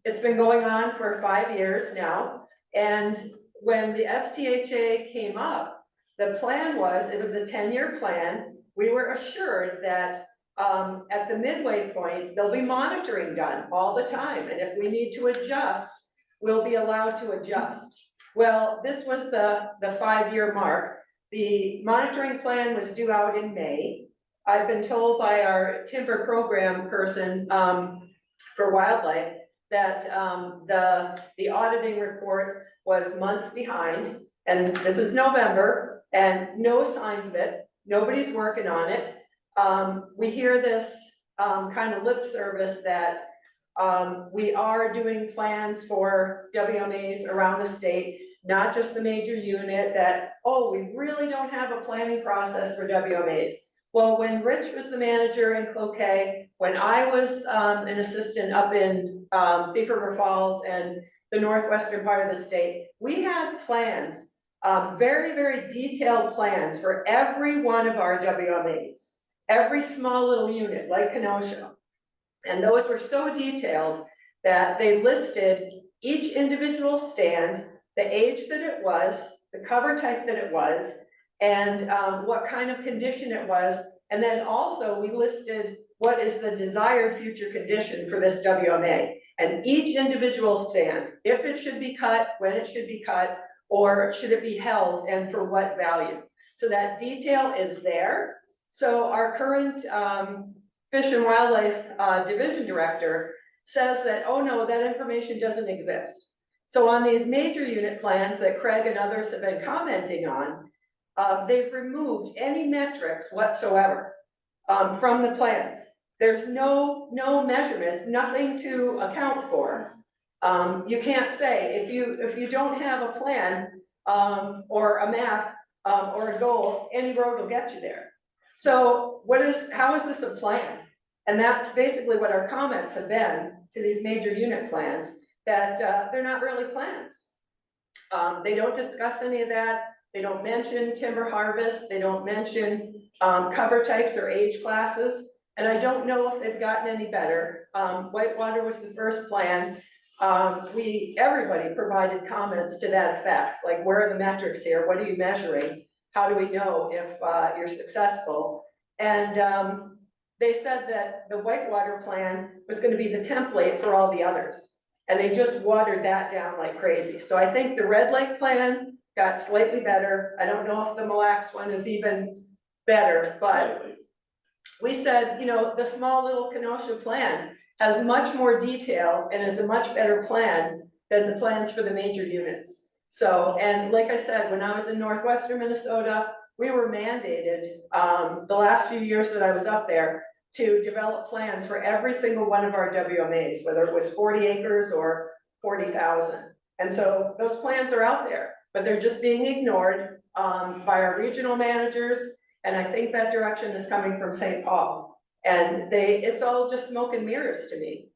it's been going on for 5 years now, and when the STHA came up, the plan was, it was a 10-year plan. We were assured that at the midway point, there'll be monitoring done all the time, and if we need to adjust, we'll be allowed to adjust. Well, this was the 5-year mark. The monitoring plan was due out in May. I've been told by our timber program person for wildlife that the auditing report was months behind, and this is November, and no signs of it. Nobody's working on it. We hear this kind of lip service that we are doing plans for WMAs around the state, not just the major unit, that, oh, we really don't have a planning process for WMAs. Well, when Rich was the manager in Cloquet, when I was an assistant up in Thief River Falls and the northwestern part of the state, we had plans, very, very detailed plans for every one of our WMAs, every small little unit like Kenosha. And those were so detailed that they listed each individual stand, the age that it was, the cover type that it was, and what kind of condition it was. And then also we listed what is the desired future condition for this WMA. And each individual stand, if it should be cut, when it should be cut, or should it be held, and for what value. So that detail is there. So our current Fish and Wildlife Division Director says that, oh no, that information doesn't exist. So on these major unit plans that Craig and others have been commenting on, they've removed any metrics whatsoever from the plans. There's no measurement, nothing to account for. You can't say, if you don't have a plan or a map or a goal, any road will get you there. So how is this a plan? And that's basically what our comments have been to these major unit plans, that they're not really plans. They don't discuss any of that. They don't mention timber harvest. They don't mention cover types or age classes. And I don't know if they've gotten any better. Whitewater was the first plan. Everybody provided comments to that effect, like, where are the metrics here? What are you measuring? How do we know if you're successful? And they said that the Whitewater plan was going to be the template for all the others. And they just watered that down like crazy. So I think the Red Lake plan got slightly better. I don't know if the Mille Lacs one is even better, but we said, you know, the small little Kenosha plan has much more detail and is a much better plan than the plans for the major units. So, and like I said, when I was in northwestern Minnesota, we were mandated the last few years that I was up there to develop plans for every single one of our WMAs, whether it was 40 acres or 40,000. And so those plans are out there, but they're just being ignored by our regional managers. And I think that direction is coming from St. Paul. And it's all just smoke and mirrors to me.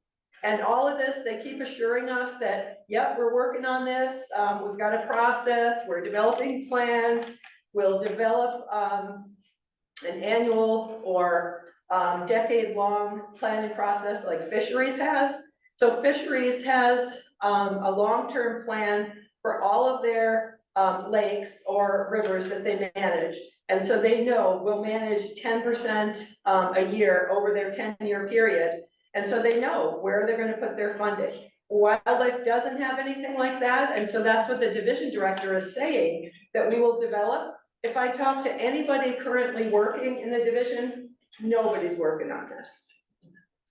And all of this, they keep assuring us that, yep, we're working on this. We've got a process, we're developing plans. We'll develop an annual or decade-long planning process like fisheries has. So fisheries has a long-term plan for all of their lakes or rivers that they manage. And so they know we'll manage 10% a year over their 10-year period. And so they know where they're going to put their funding. Wildlife doesn't have anything like that. And so that's what the division director is saying, that we will develop. If I talk to anybody currently working in the division, nobody's working on this.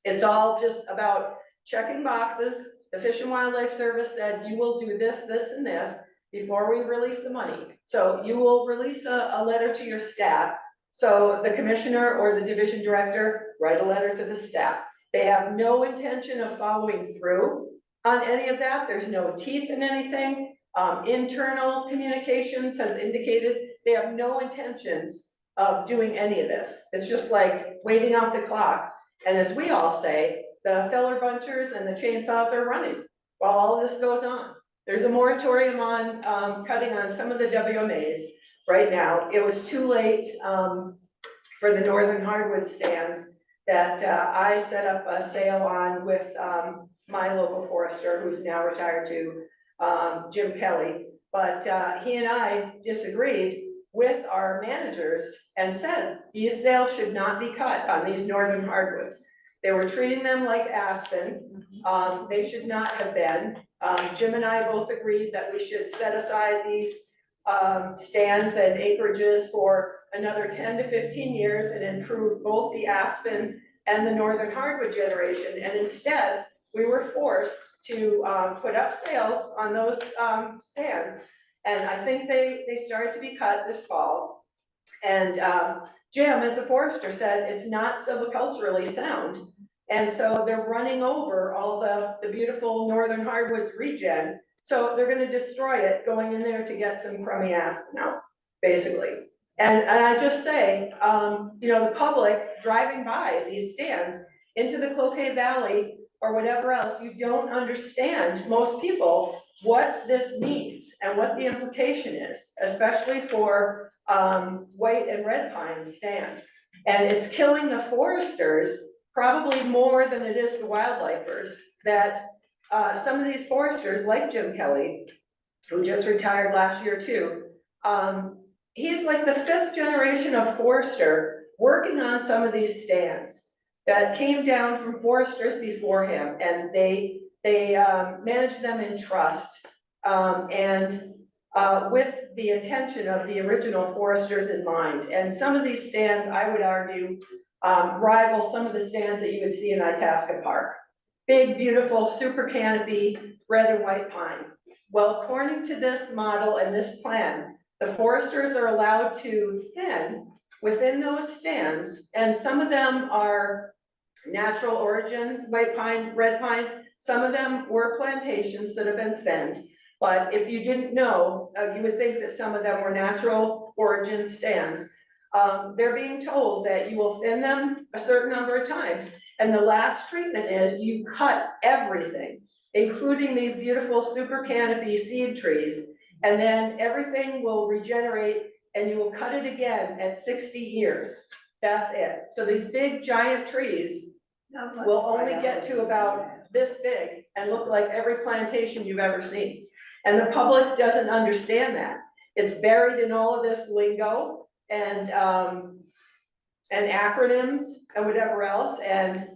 It's all just about checking boxes. The Fish and Wildlife Service said, you will do this, this, and this before we release the money. So you will release a letter to your staff. So the commissioner or the division director write a letter to the staff. They have no intention of following through on any of that. There's no teeth in anything. Internal communications has indicated they have no intentions of doing any of this. It's just like waiting out the clock. And as we all say, the feller bunchers and the chainsaws are running while all of this goes on. There's a moratorium on, cutting on some of the WMAs right now. It was too late, for the northern hardwood stands that, I set up a sale on with, my local forester, who's now retired to, Jim Kelly. But, he and I disagreed with our managers and said, these sales should not be cut on these northern hardwoods. They were treating them like aspen, they should not have been. Jim and I both agreed that we should set aside these, stands and acreages for another 10 to 15 years and improve both the aspen and the northern hardwood generation. And instead, we were forced to, put up sales on those, stands. And I think they started to be cut this fall. And, Jim, as a forester, said it's not silviculturally sound. And so they're running over all the beautiful northern hardwoods regen. So they're gonna destroy it, going in there to get some crummy aspen out, basically. And I just say, you know, the public driving by these stands into the Cloquet Valley or whatever else, you don't understand, most people, what this means and what the implication is, especially for white and red pine stands. And it's killing the foresters probably more than it is the wildlifers, that some of these foresters, like Jim Kelly, who just retired last year too, he's like the 5th generation of forester working on some of these stands that came down from foresters before him, and they managed them in trust, and with the intention of the original foresters in mind. And some of these stands, I would argue, rival some of the stands that you would see in Itasca Park. Big, beautiful, super canopy, red and white pine. Well, according to this model and this plan, the foresters are allowed to thin within those stands, and some of them are natural origin, white pine, red pine. Some of them were plantations that have been thinned. But if you didn't know, you would think that some of them were natural origin stands. They're being told that you will thin them a certain number of times. And the last treatment is you cut everything, including these beautiful super canopy seed trees. And then everything will regenerate and you will cut it again at 60 years. That's it. So these big giant trees will only get to about this big and look like every plantation you've ever seen. And the public doesn't understand that. It's buried in all of this lingo and acronyms and whatever else, and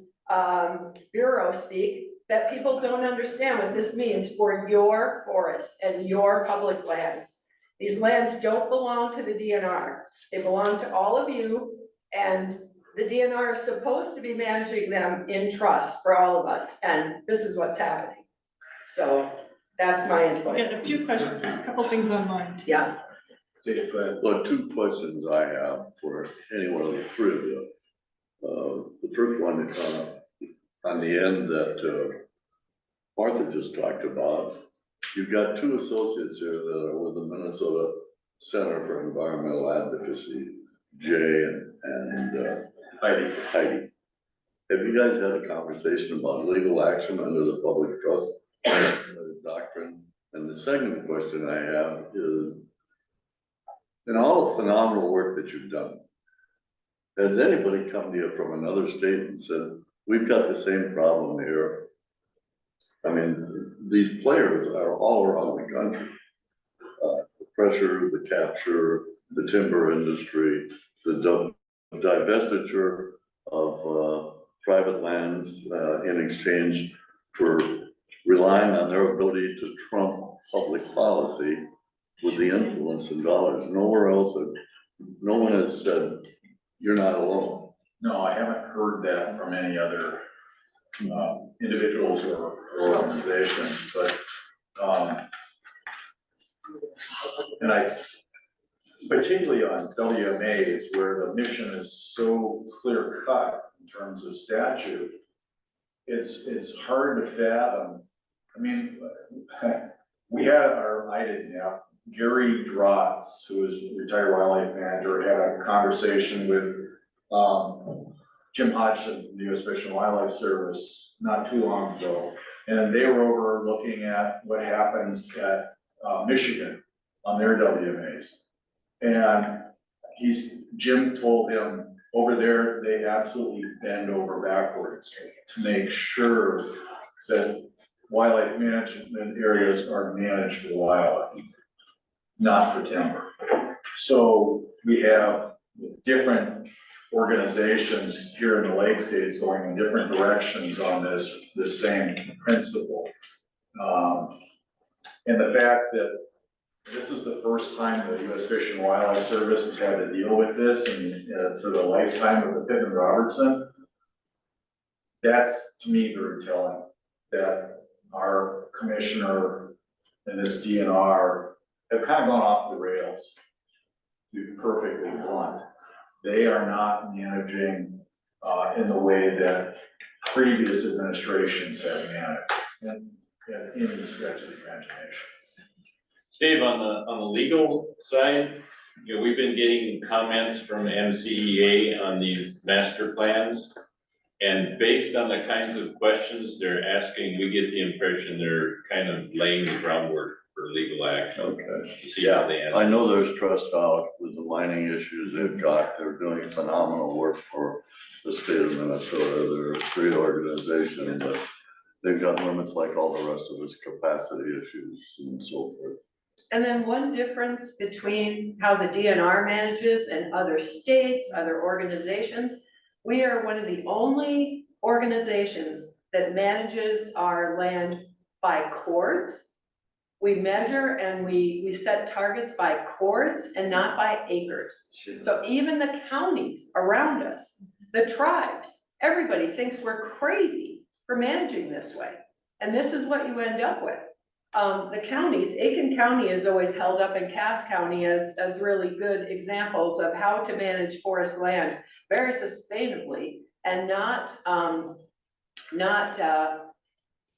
bureau speak, that people don't understand what this means for your forests and your public lands. These lands don't belong to the DNR. They belong to all of you, and the DNR is supposed to be managing them in trust for all of us, and this is what's happening. So that's my I input. got a few questions, a couple things on mind. Yeah. Dave, go ahead. Well, 2 questions I have for any one of the 3 of you. The first one, on the end that Martha just talked about, you've got 2 associates here that are with the Minnesota Center for Environmental Advocacy, Jay and Heidi. Have you guys had a conversation about legal action under the public trust doctrine? And the second question I have is, in all the phenomenal work that you've done, has anybody come to you from another state and said, we've got the same problem here? I mean, these players are all around the country. The pressure, the capture, the timber industry, the divestiture of private lands in exchange for relying on their ability to trump public policy with the influence and dollars. Nowhere else, no one has said, you're not alone. No, I haven't heard that from any other individuals or organizations, but and I, particularly on WMAs, where the mission is so clear cut in terms of statute, it's hard to fathom. I mean, we had our, I didn't have, Gary Drotz, who is a retired wildlife manager, had a conversation with, Jim Hodgson, the U.S. Fish and Wildlife Service, not too long ago. And they were over looking at what happens at, Michigan on their WMAs. And Jim told him, over there, they absolutely bend over backwards to make sure that wildlife management areas are managed for wildlife, not for timber. So we have different organizations here in the Lake States going in different directions on this same principle. And the fact that this is the first time the U.S. Fish and Wildlife Service has had to deal with this, and for the lifetime of the Pittman Robertson, that's to me very telling, that our commissioner and this DNR have kind of gone off the rails, to be perfectly blunt. They are not managing in the way that previous administrations have managed, in any stretch of the imagination. Dave, on the legal side, you know, we've been getting comments from MCEA on these master plans. And based on the kinds of questions they're asking, we get the impression they're kind of laying the groundwork for legal action. Okay. To see how they answer. I know they're stressed out with the mining issues they've got. They're doing phenomenal work for the state of Minnesota. They're a great organization, but they've got limits like all the rest of us, capacity issues and so forth. And then one difference between how the DNR manages and other states, other organizations, we are one of the only organizations that manages our land by cords. We measure and we set targets by cords and not by acres. So even the counties around us, the tribes, everybody thinks we're crazy for managing this way. And this is what you end up with. The counties, Aiken County is always held up in Cass County as really good examples of how to manage forest land very sustainably and not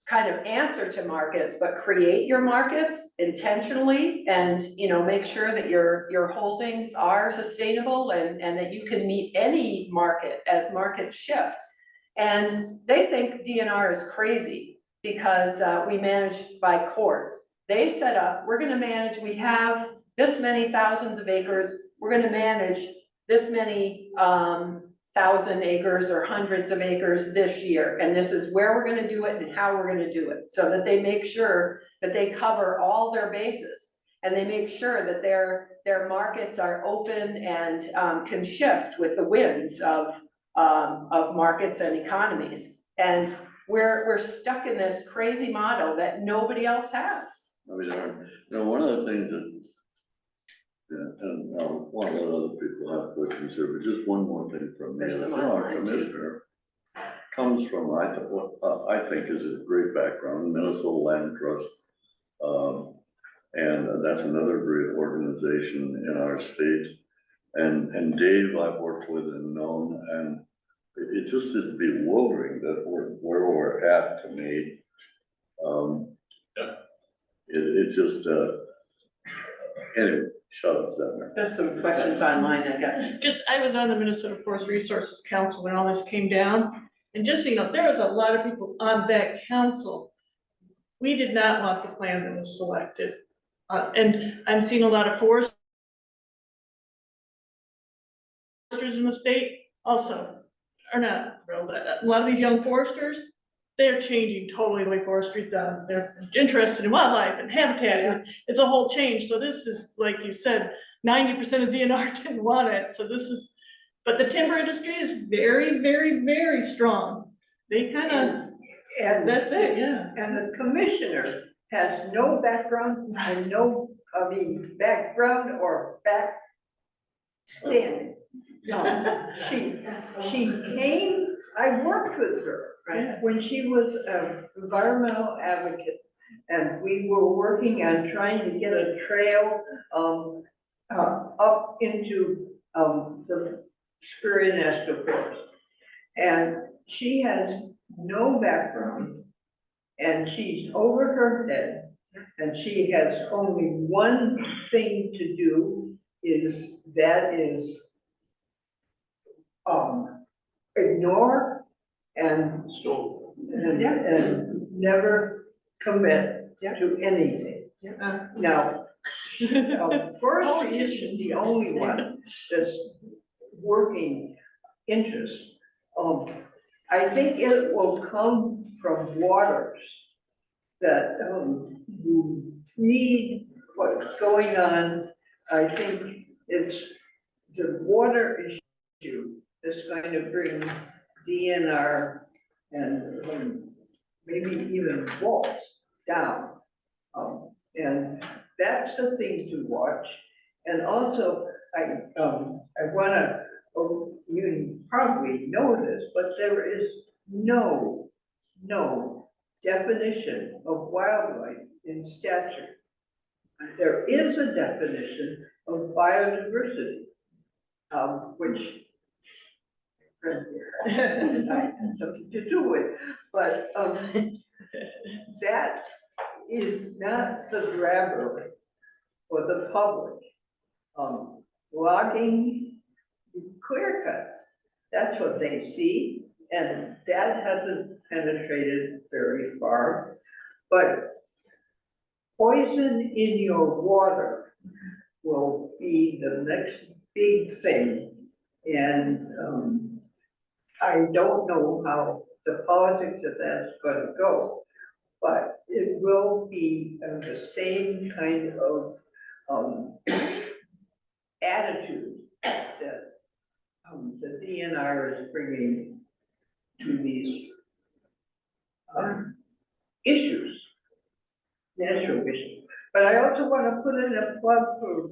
kind of answer to markets, but create your markets intentionally and, you know, make sure that your holdings are sustainable and that you can meet any market as markets shift. And they think DNR is crazy because we manage by cords. They set up, we're gonna manage, we have this many thousands of acres, we're gonna manage this many thousand acres or hundreds of acres this year, and this is where we're gonna do it and how we're gonna do it, so that they make sure that they cover all their bases, and they make sure that their markets are open and can shift with the winds of markets and economies. And we're stuck in this crazy model that nobody else has. I mean, you know, one of the things that, yeah, and one of the other people have questions here, but just one more thing from me. There's some Our online, too. commissioner comes from, what I think is a great background, Minnesota Land Trust. And that's another great organization in our state. And Dave, I've worked with and known, and it just is bewildering that where we're at to me. It just, anyway, shut up, Zedner. There's some questions online, I guess. I was on the Minnesota Forest Resources Council when all this came down, and just so you know, there was a lot of people on that council. We did not want the plan that was selected, and I'm seeing a lot of foresters in the state also are not thrilled. A lot of these young foresters, they're changing totally the way forestry's done. They're interested in wildlife and habitat, and it's a whole change. So this is, like you said, 90% of DNR didn't want it. So this is, but the timber industry is very, very, very strong. They kind of, And that's it, yeah. And the commissioner has no background and no, background or backstanding. She came, I worked with her, right, when she was an environmental advocate. And we were working on trying to get a trail, up into, the Superior National Forest. And she has no background, and she's over her head, And she has only one thing to do, that is ignore and never commit to anything. Now, forestry isn't the only one that's working interest. I think it will come from waters that, you read what's going on. I think it's the water issue that's going to bring DNR and maybe even wolves down. And that's the thing to watch. And also, I wanna, you probably know this, but there is no definition of wildlife in statute. There is a definition of biodiversity, which friend here, I had something to do with, but, that is not the grabber for the public. Logging, clear cuts, that's what they see, and that hasn't penetrated very far. But poison in your water will be the next big thing. And I don't know how the politics of that's gonna go, but it will be the same kind of attitude that the DNR is bringing to these issues, natural issues. But I also want to put in a plug for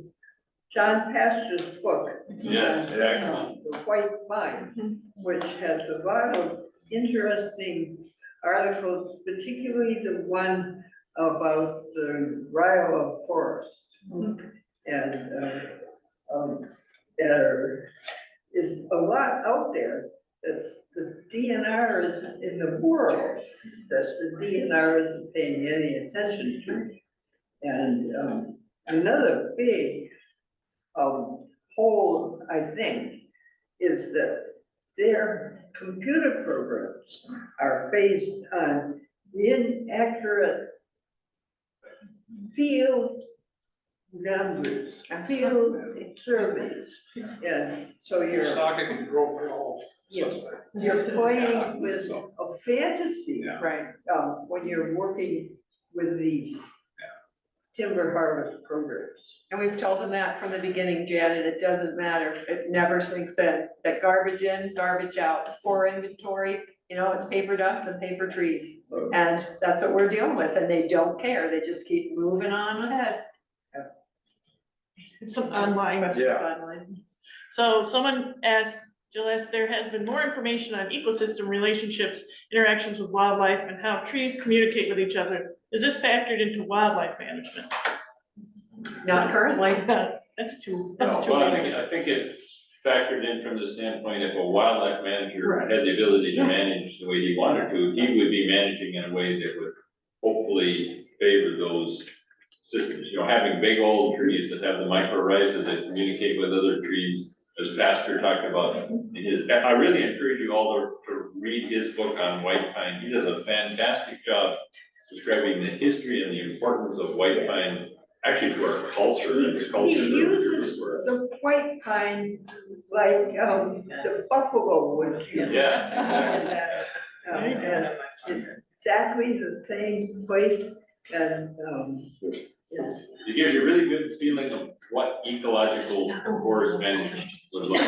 John Pastor's book. Yes, excellent. The White Pine, which has a lot of interesting articles, particularly the one about the Ryle Forest. And there is a lot out there that the DNR is in the world, that the DNR isn't paying any attention to. And another big hole, I think, is that their computer programs are based on inaccurate field numbers, field surveys. And so you're playing with a fantasy, right? When you're working with these timber harvest programs. And we've told them that from the beginning, Janet, it doesn't matter, it never sinks in, that garbage in, garbage out, poor inventory, you know, it's paper ducks and paper trees. And that's what we're dealing with, and they don't care, they just keep moving on ahead. Some online. Questions Yeah. online. So someone asked, Jill asked, there has been more information on ecosystem relationships, interactions with wildlife, and how trees communicate with each other. Is this factored into wildlife management? Not currently. That's too Well, basic. I think it's factored in from the standpoint if a wildlife manager Right. had the ability to manage the way he wanted to, he would be managing in a way that would hopefully favor those systems, you know, having big old trees that have the mycorrhizas that communicate with other trees, as Pastor talked about in his, I really encourage you all to read his book on white pine. He does a fantastic job describing the history and the importance of white pine, actually to our culture and the culture. He uses the white pine like the buffalo would use. Yeah, And exactly the same place, and it gives you a really good feeling of what ecological forest management would look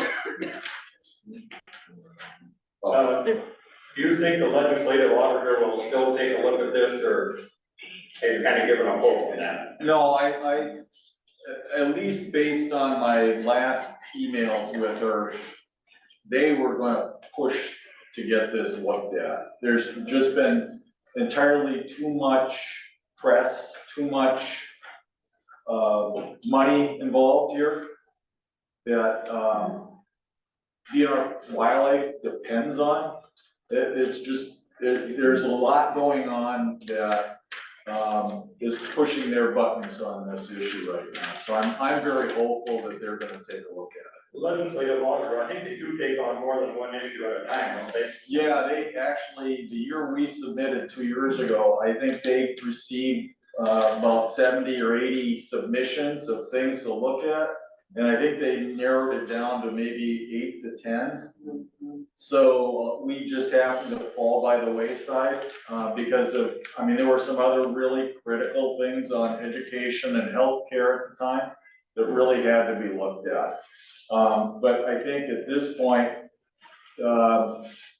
like. Do you think the legislative auditor will still take a look at this, or have you kind of given a hope on that? No, I, at least based on my last emails with her, they were gonna push to get this looked at. There's just been entirely too much press, too much money involved here that DNR wildlife depends on. It's just, there's a lot going on that is pushing their buttons on this issue right now. So I'm very hopeful that they're gonna take a look at it. Legislative auditor, I think they do take on more than one issue at a time, don't they? Yeah, they actually, the year we submitted 2 years ago, I think they received about 70 or 80 submissions of things to look at. And I think they narrowed it down to maybe 8 to 10. So we just happened to fall by the wayside because of, I mean, there were some other really critical things on education and healthcare at the time that really had to be looked at. But I think at this point,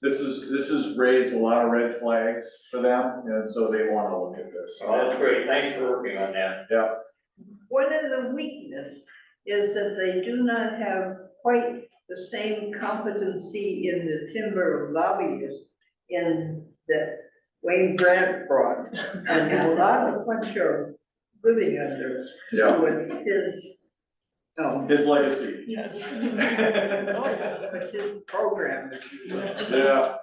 this has raised a lot of red flags for them, and so they want to look at this. Oh, that's great, thanks for working on that. Yeah, One of the weakness is that they do not have quite the same competency in the timber of lobbyists in that Wayne Grant brought. And a lot of what you're living under yeah, with his legacy. Yes. with his program. if you will. Yeah.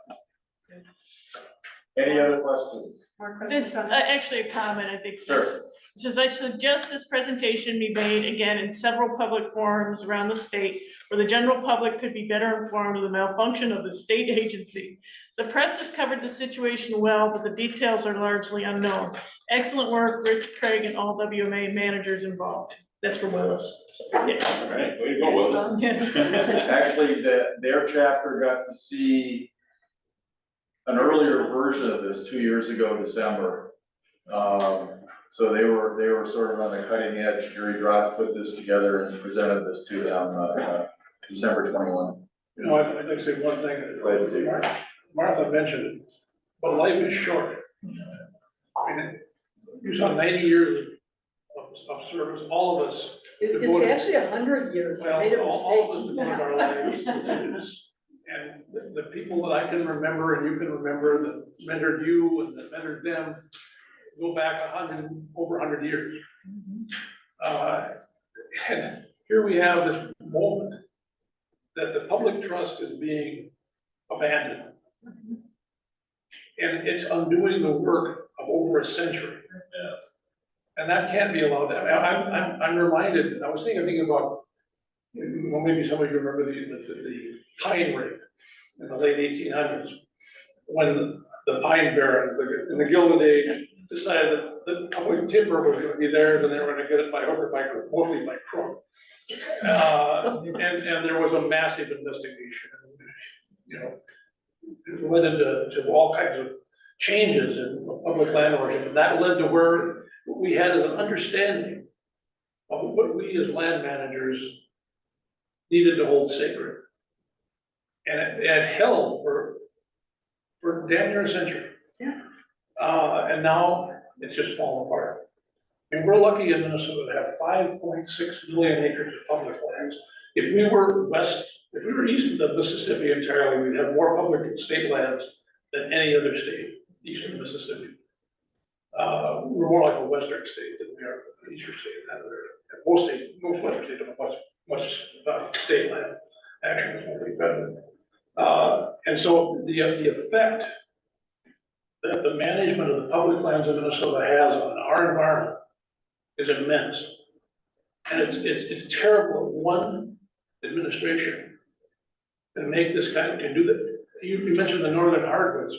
Any other questions? More questions This, on that? actually a comment, I think. Sure. It says, I suggest this presentation be made again in several public forums around the state where the general public could be better informed of the malfunction of the state agency. The press has covered the situation well, but the details are largely unknown. Excellent work, Rich, Craig, and all WMA managers involved. That's for Willis. Yeah. All right, way to go, Willis. Actually, their chapter got to see an earlier version of this 2 years ago, December. So they were sort of on the cutting edge. Jerry Drotz put this together and presented this to them, December 21. You know, I'd like to say one thing. Go ahead, Steve. Martha mentioned it, but life is short. I mean, you saw 90 years of service, all of us. It's actually 100 years, I Well, made a all of us mistake. devoted our lives. And the people that I can remember and you can remember that mentored you and that mentored them go back over 100 years. And here we have this moment that the public trust is being abandoned. And it's undoing the work of over a century. And that can't be allowed. I'm reminded, I was thinking about, well, maybe some of you remember the pine rape in the late 1800s, when the pine barons in the Gilded Age decided that the public timber was gonna be theirs and they were gonna get it by hook or by crook, mostly by crook. And there was a massive investigation, you know, it led to all kinds of changes in public land ownership, and that led to where we had as an understanding of what we as land managers needed to hold sacred. And it held for damn near a century. Yeah. And now it's just fallen apart. And we're lucky in Minnesota to have 5.6 million acres of public lands. If we were east of the Mississippi entirely, we'd have more public and state lands than any other state east of the Mississippi. We're more like a western state than we are an eastern state. Most western states have much state land. Actually, it's mostly federal. And so the effect that the management of the public lands in Minnesota has on our environment is immense. And it's terrible that one administration can make this can do that. You mentioned the northern hardwoods.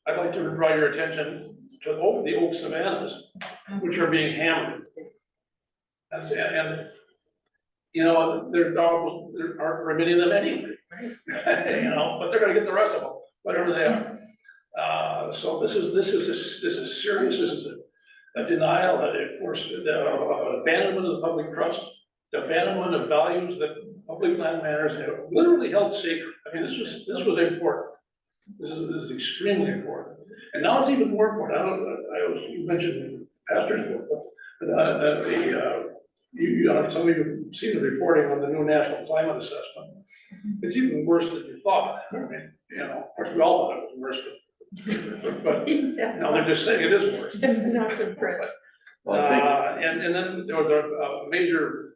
I'd like to draw your attention to the oak savannas, which are being hammered. And you know, there aren't remitting them anyway. You know, but they're gonna get the rest of them, whatever they are. So this is serious. This is a denial, an abandonment of the public trust, the abandonment of values that public land managers have literally held sacred. I mean, this was important. This is extremely important. And now it's even more important. You mentioned pastor's book, but some of you have seen the reporting on the new national climate assessment. It's even worse than you thought. I mean, you know, of course, we all thought it was worse, but now they're just saying it is worse. Not so impressed. Well, I think, And then there was a major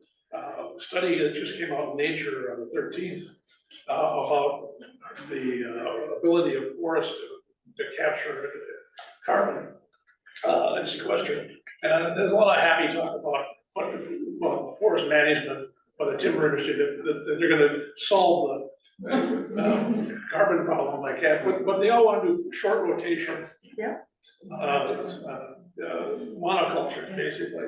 study that just came out in Nature on the 13th about the ability of forests to capture carbon. and sequestering. And there's a lot of happy talk about forest management by the timber industry, that they're gonna solve the carbon problem like that, but they all want to do short rotation. Yeah. Monoculture, basically.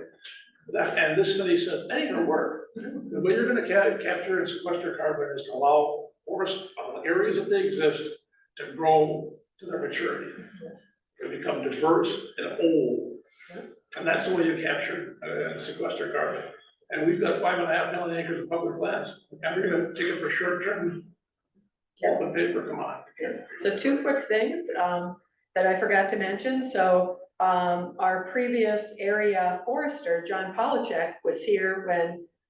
And this study says, that ain't gonna work. The way you're gonna capture and sequester carbon is to allow forest areas that they exist to grow to their maturity. To become diverse and old. And that's the way you capture and sequester carbon. And we've got 5.5 million acres of public lands, and we're gonna take it for short term. Pulp and paper, come on. So two quick things, that I forgot to mention. So, our previous area forester, John Polachek, was here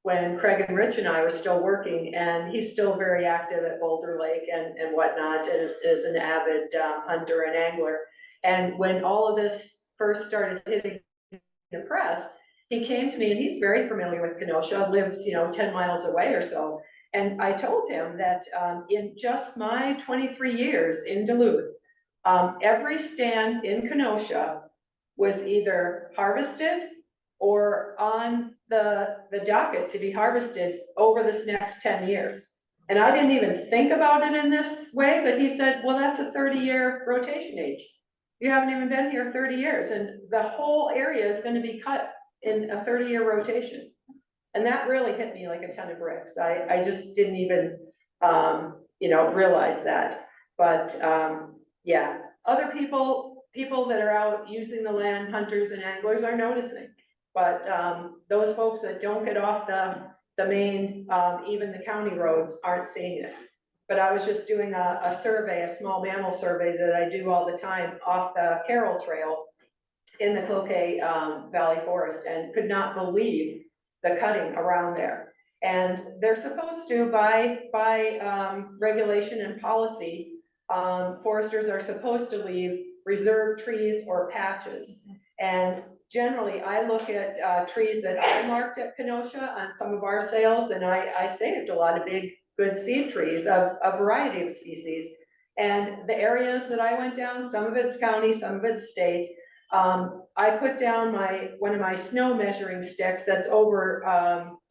when Craig and Rich and I were still working, and he's still very active at Boulder Lake and whatnot, and is an avid hunter and angler. And when all of this first started hitting the press, he came to me, and he's very familiar with Kenosha, lives, 10 miles away or so. And I told him that in just my 23 years in Duluth, every stand in Kenosha was either harvested or on the docket to be harvested over this next 10 years. And I didn't even think about it in this way, but he said, well, that's a 30-year rotation age. You haven't even been here 30 years, and the whole area is going to be cut in a 30-year rotation. And that really hit me like a ton of bricks. I just didn't even, realize that. But yeah, other people that are out using the land, hunters and anglers, are noticing. But those folks that don't get off the main, even the county roads, aren't seeing it. But I was just doing a survey, a small mammal survey that I do all the time off the Carroll Trail in the Cloquet Valley Forest, and could not believe the cutting around there. And they're supposed to, by regulation and policy, foresters are supposed to leave reserved trees or patches. And generally, I look at trees that I marked at Kenosha on some of our sales, and I saved a lot of big, good seed trees of a variety of species. And the areas that I went down, some of it's county, some of it's state, I put down one of my snow measuring sticks that's over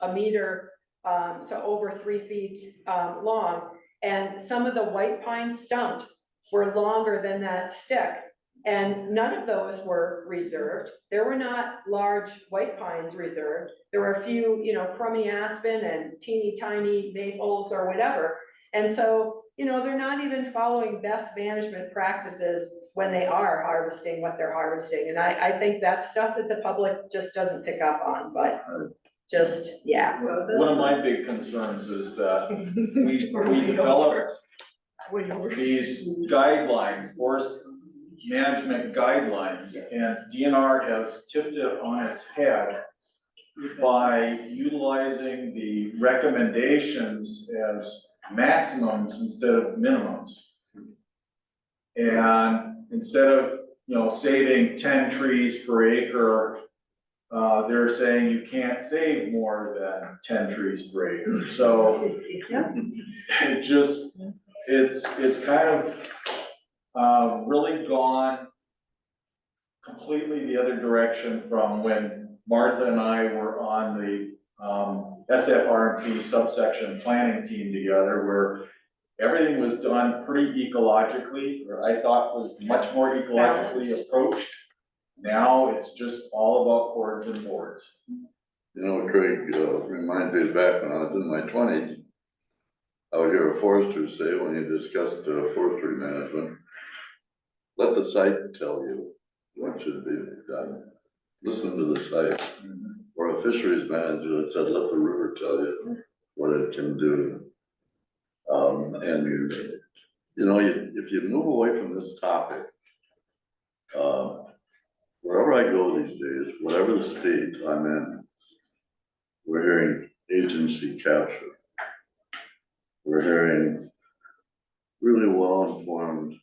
a meter, so over 3 feet long. And some of the white pine stumps were longer than that stick. And none of those were reserved. There were not large white pines reserved. There were a few, crummy aspen and teeny tiny maples or whatever. And so, they're not even following best management practices when they are harvesting what they're harvesting. And I think that's stuff that the public just doesn't pick up on, but just, yeah. One of my big concerns is that we developed these guidelines, forest management guidelines, and DNR has tipped it on its head by utilizing the recommendations as maximums instead of minimums. And instead of, saving 10 trees per acre, they're saying you can't save more than 10 trees per acre. So it just, it's kind of really gone completely the other direction from when Martha and I were on the SFRP subsection planning team together, where everything was done pretty ecologically, or I thought was much more ecologically approached. Now it's just all about cords and boards. Craig, reminds me back when I was in my 20s, I would hear a forester say when he discussed forestry management, let the site tell you what should be done. Listen to the site. Or a fisheries manager that said, let the river tell you what it can do. And if you move away from this topic, wherever I go these days, whatever the state I'm in, we're hearing agency capture. We're hearing really well-informed,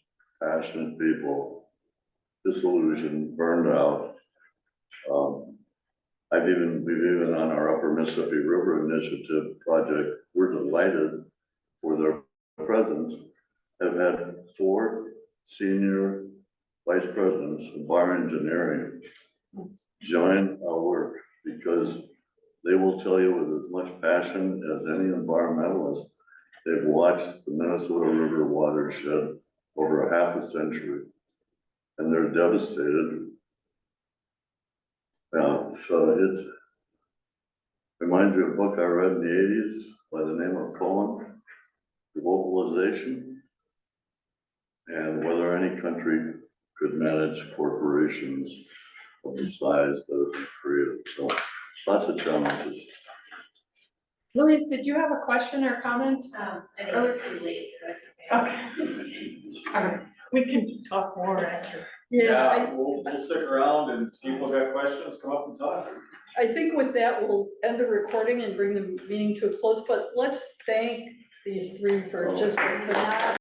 passionate people, disillusioned, burned out. We've even on our Upper Mississippi River Initiative project, we're delighted for their presence, have had 4 senior vice presidents of bar engineering join our work, because they will tell you with as much passion as any environmentalist, they've watched the Minnesota River watershed over a half a century, and they're devastated. So it reminds me of a book I read in the 80s by the name of Cohen, Globalization, and whether any country could manage corporations of the size that have been created. So lots of challenges. Louise, did you have a question or comment? I think it's too late, so that's okay. Okay. We can talk more after. Yeah, We'll stick around, and if people got questions, come up and talk. I think with that, we'll end the recording and bring the meeting to a close, but let's thank these three for just a phenomenal